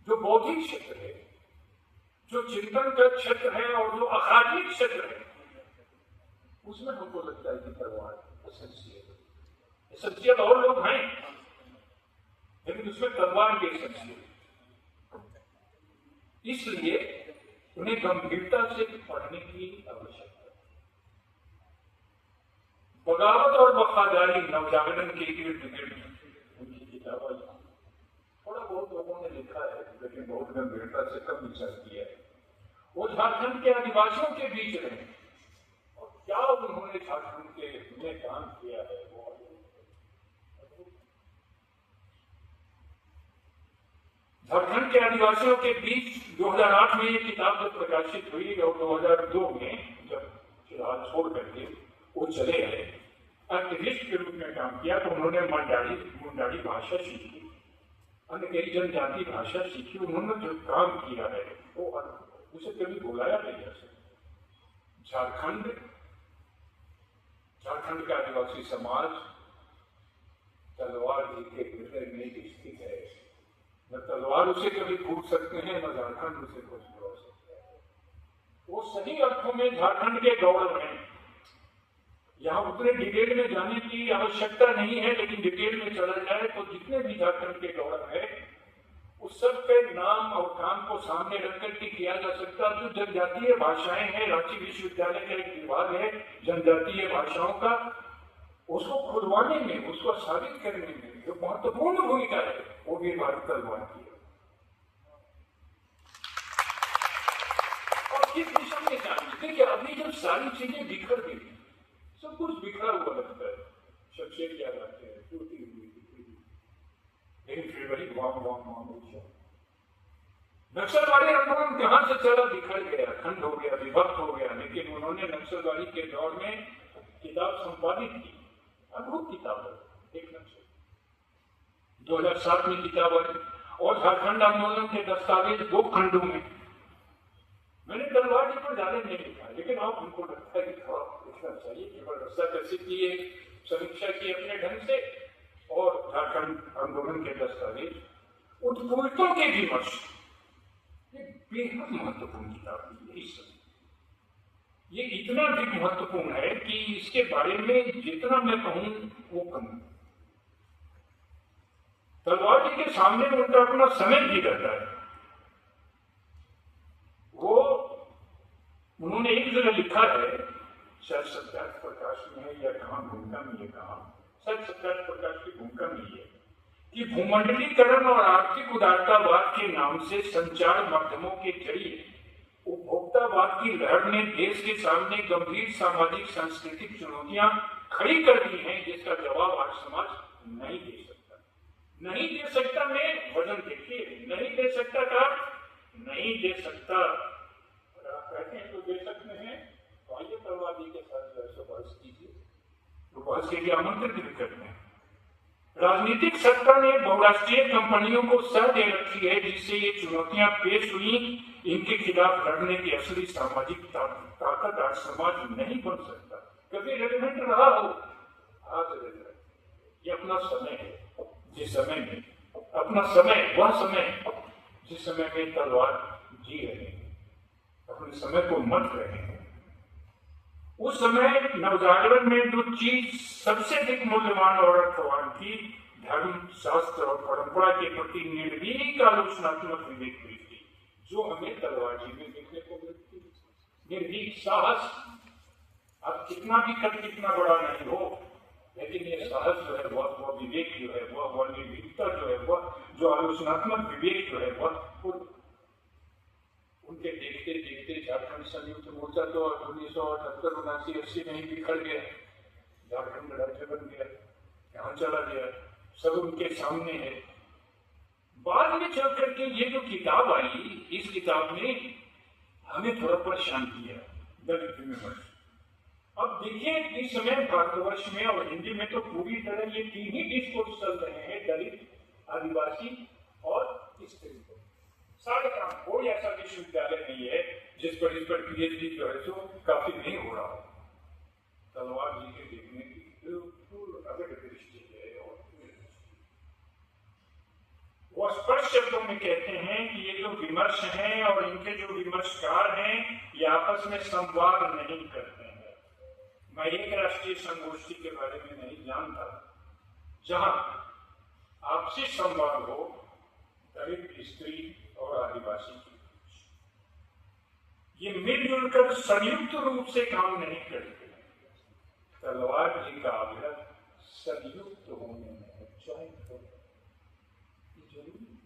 जो बौद्धिक क्षेत्र है, जो चिंतन का क्षेत्र है और जो अकादमिक क्षेत्र है, उसमें हमको लगता है कि तलवार एसेंशियल और लोग हैं, लेकिन उसमें तलवार की एसेंशियल। इसलिए उन्हें गंभीरता से पढ़ने की आवश्यकता है। बगावत और वफादारी नवजागरण के इर्द गिर्द उनकी किताबें थोड़ा बहुत लोगों ने लिखा है, लेकिन बहुत गंभीरता से कम विचार किया है। वो झारखंड के आदिवासियों के बीच रहे, क्या उन्होंने झारखंड के में काम किया है, वो झारखंड के आदिवासियों के बीच 2008 में ये किताब जब प्रकाशित हुई और 2002 में जब फिलहाल छोड़ करके वो चले गए, एक्टिविस्ट के रूप में काम किया, तो उन्होंने मुंडारी भाषा सीखी, अन्य कई जनजाति भाषा सीखी। उन्होंने जो काम किया है वो उसे कभी भुलाया नहीं जा सकता। झारखंड का आदिवासी समाज तलवार जी के हृदय में स्थित है। न तलवार उसे कभी फूट सकते हैं, न झारखंड उसे कुछ तोड़ सकता है। वो सही अर्थों में झारखंड के गौरव हैं। यहाँ उतने डिटेल में जाने की आवश्यकता नहीं है, लेकिन डिटेल में चला जाए तो जितने भी झारखंड के गौरव है, उस सब के नाम और काम को सामने रख करके किया जा सकता है। जो जनजातीय भाषाएं हैं, रांची विश्वविद्यालय का एक विभाग है जनजातीय भाषाओं का, उसको खुलवाने में, उसको साबित करने में जो महत्वपूर्ण भूमिका है, वो भी भारत तलवार की है। और किस दिशा में जानी, देखिए अभी जब सारी चीजें बिखर गई, सब कुछ बिखरा हुआ लगता है, शमशेर याद आते हैं, टूटी हुई, लेकिन फिर वही नक्सलवादी आंदोलन कहां से चला, बिखर गया, खंड हो गया, विभक्त हो गया, लेकिन उन्होंने नक्सलवादी के दौर में किताब संपादित की, अद्भुत किताब है, एक नक्सल 2007 में किताब आई, और झारखंड आंदोलन के दस्तावेज 2 खंडों में। मैंने तलवार जी पर ज्यादा नहीं लिखा, लेकिन आप हमको लगता है कि थोड़ा लिखना चाहिए। केवल रस्साकशी की समीक्षा की अपने ढंग से, और झारखंड आंदोलन के दस्तावेज, उत्पीड़ितों के विमर्श, ये बेहद महत्वपूर्ण किताब है। ये इतना भी महत्वपूर्ण है कि इसके बारे में जितना मैं कहूं वो कम। तलवार जी के सामने उनका अपना समय भी रहता है। वो उन्होंने एक जगह लिखा है, शायद सत्यार्थ प्रकाश में है या कहां, भूमिका में ये कहा, शायद सत्यार्थ प्रकाश की भूमिका में ये कि भूमंडलीकरण और आर्थिक उदारतावाद के नाम से संचार माध्यमों के जरिए उपभोक्तावाद की लहर ने देश के सामने गंभीर सामाजिक सांस्कृतिक चुनौतियां खड़ी कर दी हैं, जिसका जवाब आज समाज नहीं दे सकता। नहीं दे सकता में वजन देखिए, नहीं दे सकता का नहीं दे सकता, और आप कहते हैं तो दे सकते हैं, तो आइए तलवार जी के साथ बहस कीजिए, तो बहस के लिए आमंत्रित भी करते हैं। राजनीतिक सत्ता ने बहुराष्ट्रीय कंपनियों को सह दे रखी है, जिससे ये चुनौतियां पेश हुई। इनके खिलाफ लड़ने की असली सामाजिक ताकत आज समाज नहीं बन सकता। कभी रेलिवेंट रहा हो, आज रेलिवेंट। ये अपना समय है, जिस समय में अपना समय, वह समय जिस समय में तलवार जी रहे हैं, अपने समय को मत रहे हैं। उस समय नवजागरण में जो चीज सबसे अधिक मूल्यवान और अर्थवान थी, धर्म, शास्त्र और परंपरा के प्रति निर्भीक आलोचनात्मक विवेक थी, जो हमें तलवारजी में देखने को मिलती है। निर्भीक साहस, अब कितना भी कद कितना बड़ा नहीं हो, लेकिन ये साहस जो है, वह विवेक जो है, वह निर्भीकता जो है, वह जो आलोचनात्मक विवेक जो है, वह उनके देखते देखते झारखंड संयुक्त मोर्चा तो 1978-79-80 में ही बिखर गया। झारखंड राज्य बन गया, यहाँ चला गया, सब उनके सामने है। बाद में चल करके ये जो किताब आई, इस किताब ने हमें थोड़ा परेशान किया, दलित विमर्श। अब देखिए, इस समय भारतवर्ष में और हिंदी में तो पूरी तरह ये तीन ही डिस्कोर्स चल रहे हैं, दलित, आदिवासी और स्त्री। सारे काम, कोई ऐसा विश्वविद्यालय नहीं है जिस पर इस पर पीएचडी जो है सो काफी नहीं हो रहा। तलवार जी के देखने की बिल्कुल अलग दृष्टि है। और वो स्पष्ट शब्दों में कहते हैं कि ये जो विमर्श हैं और इनके जो विमर्शकार हैं, ये आपस में संवाद नहीं करते हैं। मैं एक राष्ट्रीय संगोष्ठी के बारे में नहीं जानता जहां आपसी संवाद हो दलित, स्त्री और आदिवासी की। ये मिलजुल कर संयुक्त रूप से काम नहीं करते। तलवार जी का आग्रह संयुक्त होने में है, ज्वाइंट होने में जरूरी।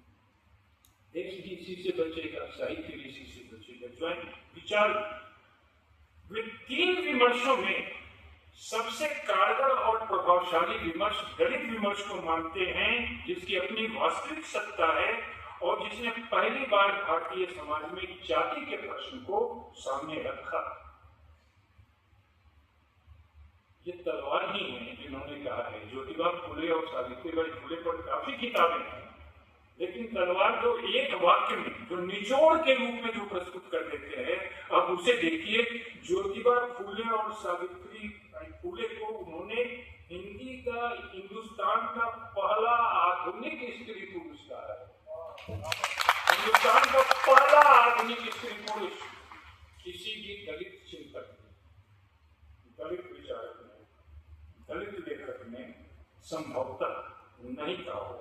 देश भी इसी से बचेगा, साहित्य भी इसी से बचेगा, ज्वाइंट विचार। वे तीन विमर्शों में सबसे कारगर और प्रभावशाली विमर्श दलित विमर्श को मानते हैं, जिसकी अपनी वास्तविक सत्ता है और जिसने पहली बार भारतीय समाज में जाति के प्रश्न को सामने रखा। ये तलवार ही है जिन्होंने कहा है। ज्योतिबा फुले और सावित्रीबाई फुले पर काफी किताबें हैं, लेकिन तलवार जो एक वाक्य में, जो निचोड़ के रूप में जो प्रस्तुत कर देते हैं, आप उसे देखिए। ज्योतिबा फुले और सावित्री फुले को उन्होंने हिंदुस्तान का पहला आधुनिक स्त्री पुरुष कहा है। हिंदुस्तान का पहला आधुनिक स्त्री पुरुष किसी भी दलित चिंतक ने, दलित विचारक ने, दलित लेखक ने संभवतः नहीं कहा हो।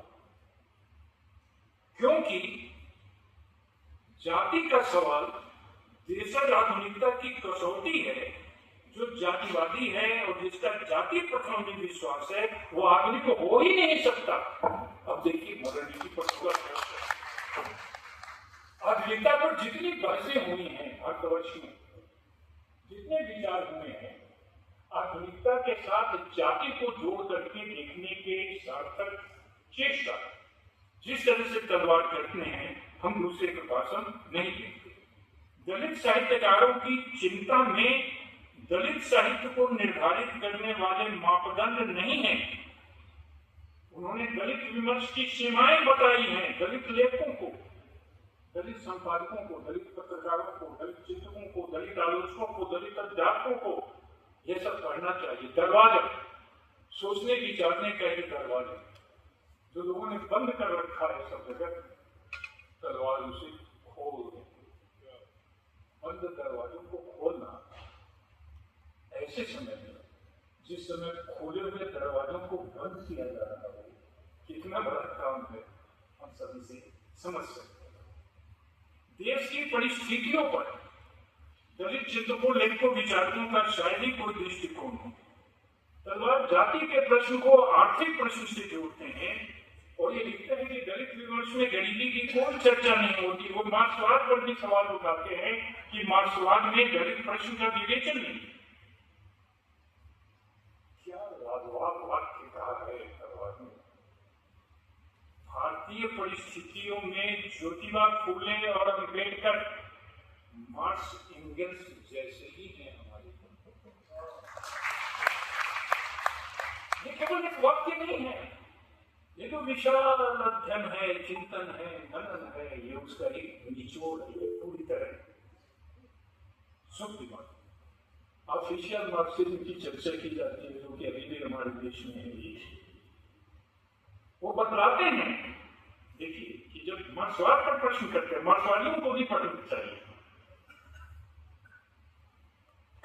क्योंकि जाति का सवाल देशज आधुनिकता की कसौटी है। जो जातिवादी है और जिसका जाति प्रथा में विश्वास है, वो आधुनिक हो ही नहीं सकता। अब देखिए मॉडर्निटी पर पूरा आधुनिकता पर जितनी बहसें हुई हैं भारतवर्ष में, जितने विचार हुए हैं, आधुनिकता के साथ जाति को जोड़ करके देखने के सार्थक चेष्टा जिस तरह से तलवार करते हैं, हम दूसरे प्रकाशन नहीं देखते। दलित साहित्यकारों की चिंता में दलित साहित्य को निर्धारित करने वाले मापदंड नहीं है। उन्होंने दलित विमर्श की सीमाएं बताई हैं। दलित लेखकों को, दलित संपादकों को, दलित पत्रकारों को, दलित चिंतकों को, दलित आलोचकों को, दलित अध्यापकों को यह सब पढ़ना चाहिए। दरवाजा, सोचने विचारने का एक दरवाजा जो लोगों ने बंद कर रखा है सब जगह, तलवार उसे खोल दे। बंद दरवाजों को खोलना ऐसे समय में, जिस समय खोले हुए दरवाजों को बंद किया जा रहा है, कितना बड़ा काम है हम सभी से समझ सकते हैं। देश की परिस्थितियों पर दलित चिंतकों, लेखकों, विचारकों का शायद ही कोई दृष्टिकोण हो। तलवार जाति के प्रश्न को आर्थिक प्रश्न से जोड़ते हैं और ये लिखते हैं कि दलित विमर्श में गरीबी की कोई चर्चा नहीं होती। वो मार्क्सवाद पर भी सवाल उठाते हैं कि मार्क्सवाद में दलित प्रश्न का विवेचन नहीं। क्या लाजवाब वाक्य कहा है तलवार ने। भारतीय परिस्थितियों में ज्योतिबा फुले और अम्बेडकर मार्क्स एंगल्स जैसे ही हैं हमारे। ये केवल एक वाक्य नहीं है, ये तो विशाल अध्ययन है, चिंतन है, मनन है, ये उसका एक निचोड़ है पूरी तरह शुद्ध बात। ऑफिशियल मार्क्सिज्म की चर्चा की जाती है, जो कि अभी भी हमारे देश में है। वो बतलाते हैं, देखिए कि जब मार्क्सवाद पर प्रश्न करते हैं, मार्क्सवादियों को भी पढ़ना चाहिए,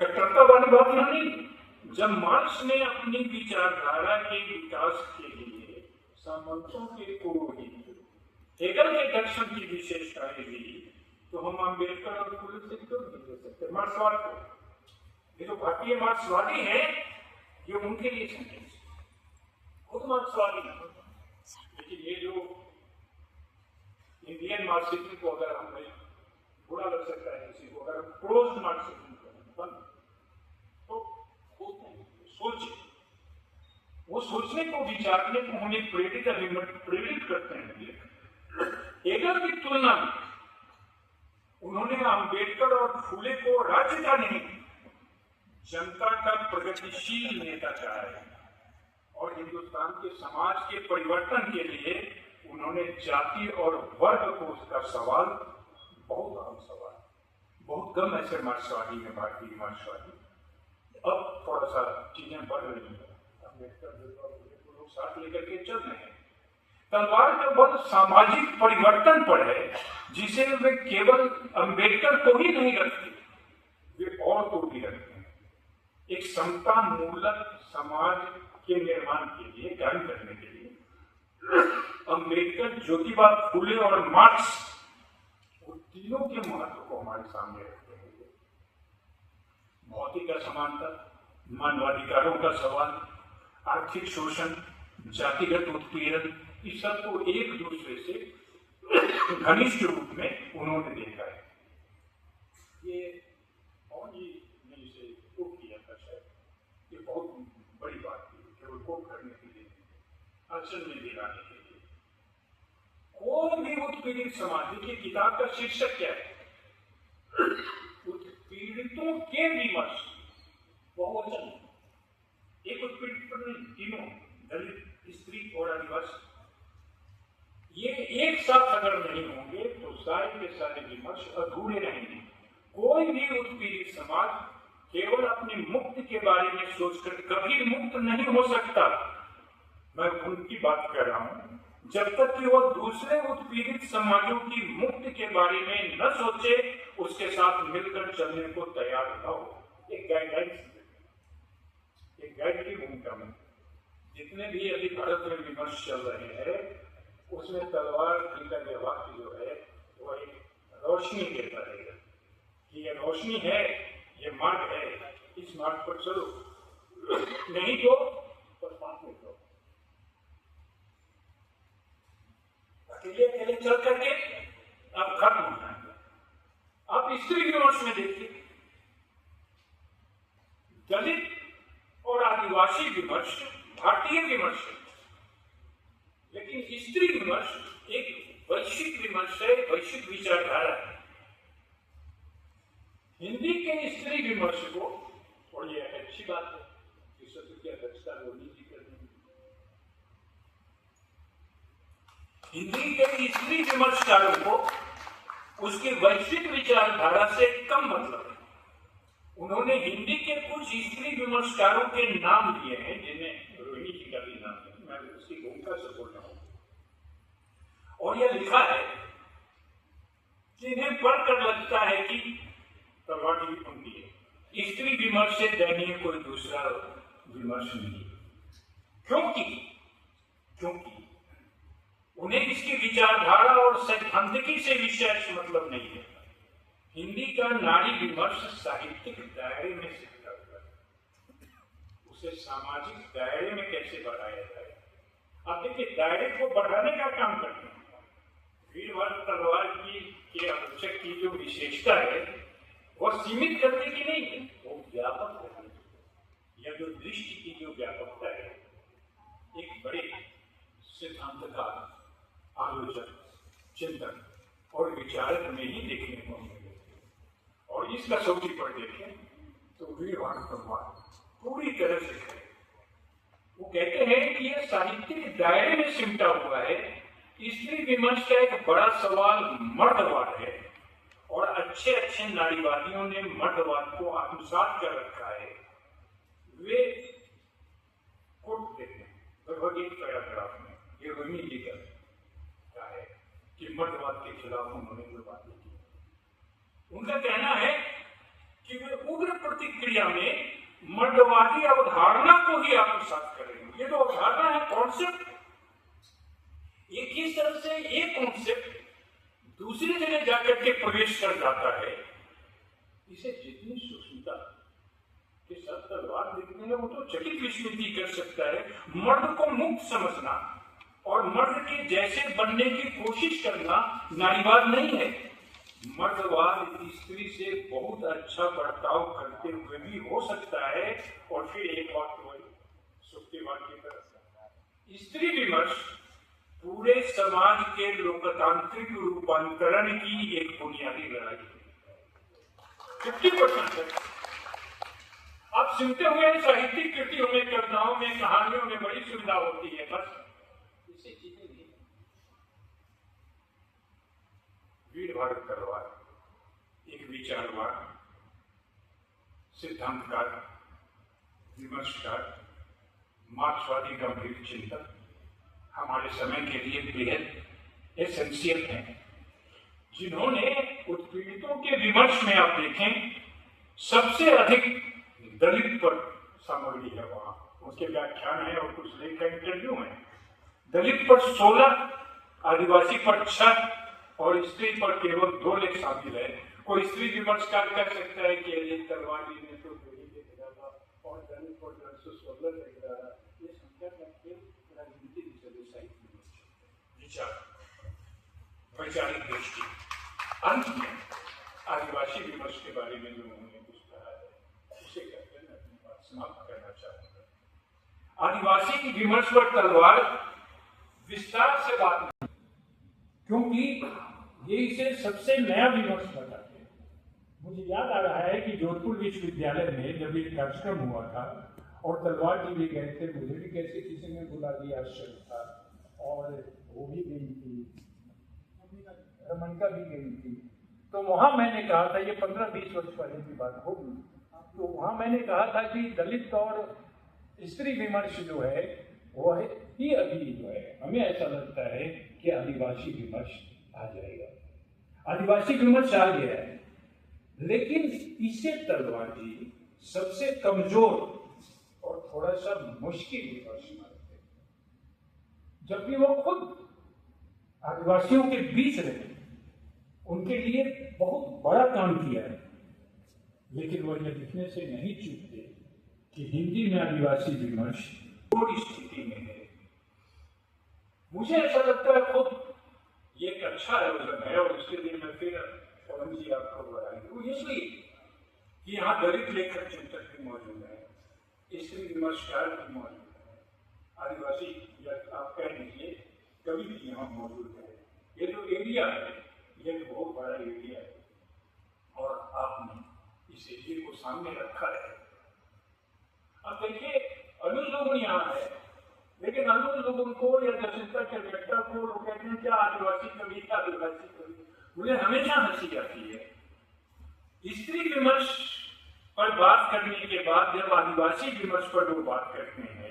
कट्टरता वाली बात नहीं। जब मार्क्स ने अपनी विचारधारा के विकास के लिए सामर्थ्यों के पुरोहित हेगल के दर्शन की विशेषताएं दी, तो हम अम्बेडकर और फुले से क्यों नहीं दे सकते मार्क्सवाद को? ये जो भारतीय मार्क्सवादी है, ये उनके लिए सेंटेंस, खुद मार्क्सवादी है। लेकिन ये जो इंडियन मार्क्सिज्म को अगर हमें बुरा लग सकता है किसी को, अगर हम क्लोज्ड मार्क्सिज्म तो सोचे, वो सोचने को, विचारने को उन्हें प्रेरित करते हैं। हेगल की तुलना में उन्होंने अंबेडकर और फुले को राज्य का नहीं, जनता का प्रगतिशील नेता कहा है। और हिंदुस्तान के समाज के परिवर्तन के लिए उन्होंने जाति और वर्ग को उसका सवाल, बहुत अहम सवाल, बहुत कम ऐसे मार्क्सवादी में, भारतीय मार्क्सवादी। अब थोड़ा सा चीजें बढ़ रही है, अम्बेडकर लोग साथ लेकर के चल रहे हैं। तलवार का बल सामाजिक परिवर्तन पर है, जिसे वे केवल अम्बेडकर को ही नहीं रखते, वे और को भी रखते हैं। एक समता मूलक समाज के निर्माण के लिए, कार्य करने के लिए अम्बेडकर, ज्योतिबा फुले और मार्क्स, वो तीनों के महत्व को हमारे सामने रखते हैं। भौतिक असमानता, मानवाधिकारों का सवाल, आर्थिक शोषण, जातिगत उत्पीड़न, इस सबको एक दूसरे से घनिष्ठ रूप में उन्होंने देखा है। ये और ने इसे कोट किया था शायद, ये बहुत बड़ी बात थी, केवल कोट करने के लिए, अक्षर में दिलाने के लिए। कोई भी उत्पीड़ित समाज, देखिए किताब का शीर्षक क्या है, उत्पीड़ितों के विमर्श, बहुवचन, एक उत्पीड़ित पर नहीं, तीनों, दलित, स्त्री और आदिवासी, ये एक साथ अगर नहीं होंगे तो सारे के सारे विमर्श अधूरे रहेंगे। कोई भी उत्पीड़ित समाज केवल अपनी मुक्ति के बारे में सोचकर कभी मुक्त नहीं हो सकता। मैं उनकी बात कर रहा हूं, जब तक कि वो दूसरे उत्पीड़ित समाजों की मुक्ति के बारे में न सोचे, उसके साथ मिलकर चलने को तैयार न हो। एक गाइडलाइन, एक गाइड की भूमिका में जितने भी अभी भारत में विमर्श चल रहे हैं, उसमें तलवार का जो वाक्य जो है, वो एक रोशनी देता है कि ये रोशनी है, ये मार्ग है, इस मार्ग पर चलो, नहीं तो साथ में चलो। अकेले अकेले चल करके अब खत्म हो जाएंगे। आप स्त्री विमर्श में देखिए, दलित और आदिवासी विमर्श भारतीय विमर्श है, लेकिन स्त्री विमर्श एक वैश्विक विमर्श है, वैश्विक विचारधारा है। हिंदी के स्त्री विमर्श को, और ये अच्छी बात है कि सत्र की अध्यक्षता मोदी जी कर रही है। हिंदी के स्त्री विमर्शकारों को उसकी वैश्विक विचारधारा से कम मतलब है। उन्होंने हिंदी के कुछ स्त्री विमर्शकारों के नाम दिए हैं, जिन्हें रोहिणी जी का भी नाम है, मैं उसकी भूमिका से बोल रहा हूं, और यह लिखा है कि इन्हें पढ़कर लगता है कि तलवार की पंक्ति है, स्त्री विमर्श से दयनीय कोई दूसरा विमर्श नहीं, क्योंकि उन्हें इसकी विचारधारा और सैद्धांतिकी से विशेष मतलब नहीं है। हिंदी का नारी विमर्श साहित्यिक दायरे में सिमटा हुआ है, उसे सामाजिक दायरे में कैसे बढ़ाया जाए। अब देखिए, दायरे को बढ़ाने का काम करते हैं। वीरभद्र तलवार की आलोचक की जो विशेषता है, वह सीमित करने की नहीं है, वो व्यापक करने की। यह जो दृष्टि की जो व्यापकता है, एक बड़े सिद्धांतकार, आलोचक, चिंतक और विचारक में ही देखने को मिले। और इसका सौची पर देखें तो वीरभद्र तलवार पूरी तरह से है, वो कहते हैं कि यह साहित्यिक दायरे में सिमटा हुआ है। स्त्री विमर्श का एक बड़ा सवाल मर्दवाद है और अच्छे अच्छे नारीवादियों ने मर्दवाद को आत्मसात कर रखा है। वे कोट देते हैं लगभग एक पैराग्राफ में, ये रोमी जी का है कि मर्दवाद के खिलाफ उन्होंने जो बातें की। उनका कहना है कि वे उग्र प्रतिक्रिया में मर्दवादी अवधारणा को ही आत्मसात करेंगे। ये जो अवधारणा है, कॉन्सेप्ट, ये किस तरह से ये कॉन्सेप्ट दूसरी जगह जाकर के प्रवेश कर जाता है, इसे जितनी सूक्ष्मता के साथ तलवार देखते हैं वो तो चकित विस्मृति कर सकता है। मर्द को मुक्त समझना और मर्द के जैसे बनने की कोशिश करना नारीवाद नहीं है। मर्दवाद स्त्री से बहुत अच्छा बर्ताव करते हुए भी हो सकता है। और फिर एक वाक्य वही सुक्तिवाद की तरह, स्त्री विमर्श पूरे समाज के लोकतांत्रिक रूपांतरण की एक बुनियादी लड़ाई है। 50% आप सुनते हुए साहित्यिक कृतियों में, कविताओं में, कहानियों में बड़ी सुविधा होती है, बस इसे चीजें नहीं। वीर भारत तलवार एक विचारवान, सिद्धांतकार, विमर्शकार, मार्क्सवादी गंभीर चिंतक हमारे समय के लिए बेहद एसेंशियल हैं, जिन्होंने उत्पीड़ितों के विमर्श में आप देखें सबसे अधिक दलित पर सामग्री है। वहां उसके व्याख्यान है और कुछ लेख का इंटरव्यू है। दलित पर 16, आदिवासी पर 6 और स्त्री पर केवल 2 लेख शामिल है। कोई स्त्री विमर्शकार कर सकता है कि अजय तलवार जी ने तो गोली लिख डाला और दलित पर 116 लिख डाला। ये संख्या का खेल राजनीति विचार, वैचारिक दृष्टि। अंत में आदिवासी विमर्श के बारे में जो उन्होंने कुछ कहा है उसे कहते हैं, अपनी बात समाप्त करना चाहूंगा। आदिवासी विमर्श पर तलवार विस्तार से बात नहीं, क्योंकि ये इसे सबसे नया विमर्श बताते हैं। मुझे याद आ रहा है कि जोधपुर विश्वविद्यालय में जब एक कार्यक्रम हुआ था और तलवार जी भी गए थे, मुझे भी कैसे किसी ने बुला दिया, आश्चर्य था। और वो भी गई थी, रमनिका भी गई थी। तो वहां मैंने कहा था, ये 15-20 वर्ष पहले की बात होगी, तो वहां मैंने कहा था कि दलित और स्त्री विमर्श जो है वो है ही अभी जो है, हमें ऐसा लगता है कि आदिवासी विमर्श आ जाएगा। आदिवासी विमर्श आ गया है, लेकिन इसे तलवार जी सबसे कमजोर और थोड़ा सा मुश्किल विमर्श मानते हैं। जबकि वो खुद आदिवासियों के बीच रहे, उनके लिए बहुत बड़ा काम किया है, लेकिन वह यह लिखने से नहीं चूकते कि हिंदी में आदिवासी विमर्श थोड़ी स्थिति में है। मुझे ऐसा लगता है खुद ये एक अच्छा आयोजन है और उसके लिए मैं फिर पवन जी आपको बधाई दूं, इसलिए कि यहाँ दलित लेखक चिंतक भी मौजूद है, स्त्री विमर्शकार भी मौजूद है, आदिवासी या आप कह लीजिए कवि भी यहाँ मौजूद है। ये जो एरिया है ये बहुत बड़ा एरिया है और आपने इस एरिया को सामने रखा है। अब देखिए, अनुज लोगन यहाँ है, लेकिन अनुज लोगन को या जसिंता के बेटा को लोग कहते हैं क्या आदिवासी कवि, क्या आदिवासी कवि। मुझे हमेशा हंसी आती है। स्त्री विमर्श पर बात करने के बाद जब आदिवासी विमर्श पर लोग बात करते हैं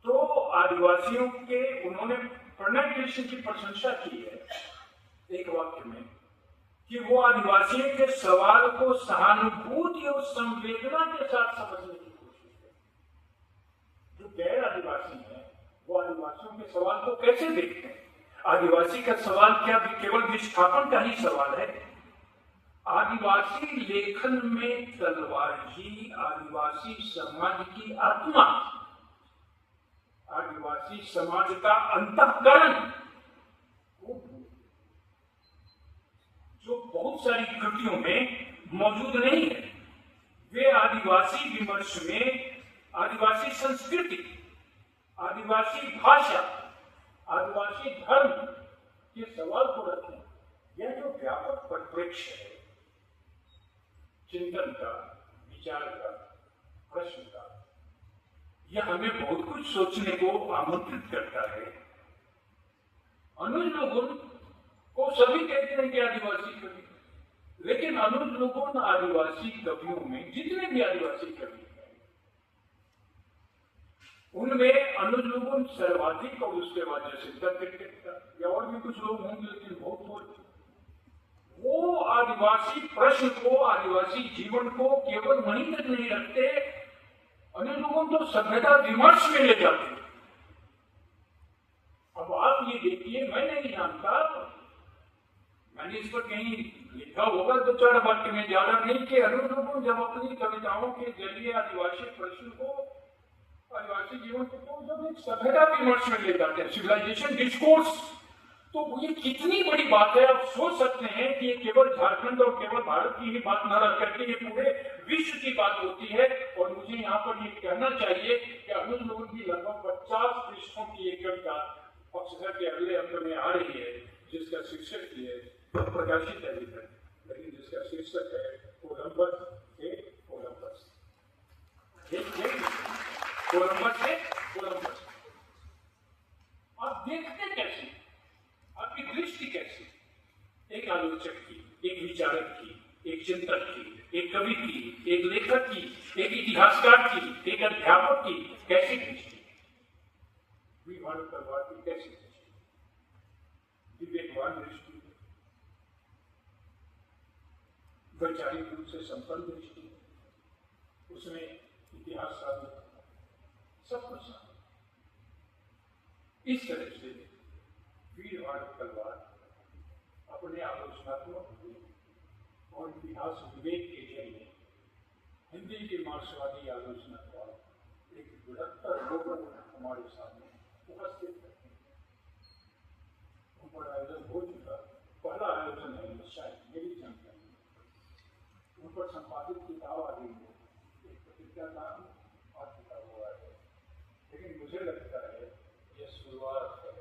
तो आदिवासियों के, उन्होंने प्रणय कृष्ण की प्रशंसा की है एक वाक्य में कि वो आदिवासियों के सवाल को सहानुभूति और संवेदना के साथ समझने की कोशिश करते। जो गैर आदिवासी है वो आदिवासियों के सवाल को कैसे देखते हैं? आदिवासी का सवाल क्या केवल विस्थापन का ही सवाल है? आदिवासी लेखन में तलवार जी आदिवासी समाज की आत्मा, आदिवासी समाज का अंतःकरण, जो बहुत सारी कृतियों में मौजूद नहीं है, वे आदिवासी विमर्श में आदिवासी संस्कृति, आदिवासी भाषा, आदिवासी धर्म के सवाल को रखें। यह जो व्यापक परिप्रेक्ष्य है चिंतन का, विचार का, प्रश्न का, यह हमें बहुत कुछ सोचने को आमंत्रित करता है। अनुज लोगों को सभी कहते हैं कि आदिवासी कवि, लेकिन अनुज लोगों आदिवासी कवियों में जितने भी आदिवासी कवि हैं उनमें अनुज लोगों सर्वाधिक, और उसके बाद जयशंकर क्रिकेट या और भी कुछ लोग होंगे लेकिन बहुत थोड़े, वो आदिवासी प्रश्न को, आदिवासी जीवन को केवल वहीं तक नहीं रखते, अन्य लोगों तो सभ्यता विमर्श में ले जाते हैं। अब आप ये देखिए, मैं नहीं जानता, मैंने इस पर कहीं लिखा होगा तो 4 वाक्य में, ज्यादा नहीं, कि अन्य लोगों जब अपनी कविताओं के जरिए आदिवासी प्रश्न को, आदिवासी जीवन को जब एक सभ्यता विमर्श में ले जाते हैं, सिविलाइजेशन डिस्कोर्स, तो ये कितनी बड़ी बात है। आप सोच सकते हैं कि ये केवल झारखंड और केवल भारत की ही बात न रख करके ये पूरे विश्व की बात होती है। और मुझे यहाँ पर ये कहना चाहिए कि अनुज लोगों की लगभग 50 पृष्ठों की एक कविता अक्सर के अगले अंक में आ रही है, जिसका शीर्षक है, प्रकाशित है लेकिन जिसका शीर्षक है कोलंबस से कोलंबस। कोलंबस से कोलंबस। आप देखते कैसे, आपकी दृष्टि कैसी, एक आलोचक की, एक विचारक की, एक चिंतक की, एक कवि की, एक लेखक की, एक इतिहासकार की, एक अध्यापक की कैसी दृष्टि, विभाग तलवार की कैसी दृष्टि, विवेकवान दृष्टि, वैचारिक रूप से संपन्न दृष्टि, उसमें इतिहास शामिल, सब कुछ शामिल। इस तरह से वीरवान तलवार अपने आलोचनात्मक और इतिहास विवेक के जरिए हिंदी की मार्क्सवादी आलोचना का एक बृहत्तर लोगों हमारे सामने उपस्थित करते हैं। उन पर आयोजन हो चुका, पहला आयोजन है शायद मेरी जानकारी, उन पर संपादित किताब आ गई है, एक पत्रिका का आ चुका हुआ है, लेकिन मुझे लगता है यह शुरुआत है,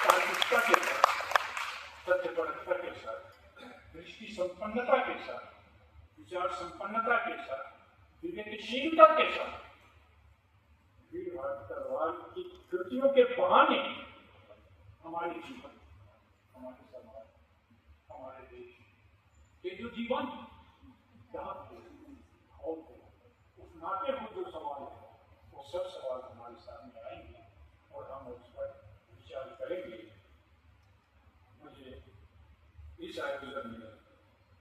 तार्किकता के साथ, सत्यपरकता के साथ, दृष्टि संपन्नता के साथ, विचार संपन्नता के साथ, विवेकशीलता के साथ, वीरवान तलवार की कृतियों के बहाने हमारे जीवन, हमारे समाज, हमारे देश के जो जीवन उठनाते हुए जो सवाल है, वो सब सवाल हमारे सामने आएंगे और हम उस पर विचार करेंगे। मुझे इस आयोजन में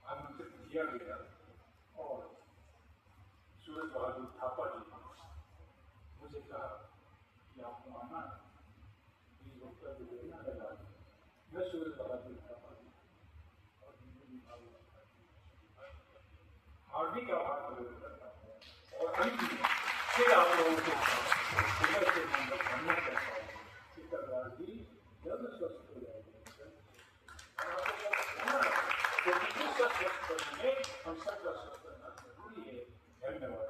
आमंत्रित किया गया और सूरज बहादुर थापा जी ने मुझे कहा कि आपको आना है, इस वक्तव्य देना लगा। मैं सूरज बहादुर थापा जी और हार्दिक आभार प्रकट करता हूँ और अंत में फिर आप लोगों के जानना चाहता हूँ कि तलवार जी जल्द स्वस्थ हो जाएगी, क्योंकि स्वस्थ करने में हम सबका स्वस्थ करना जरूरी है। धन्यवाद।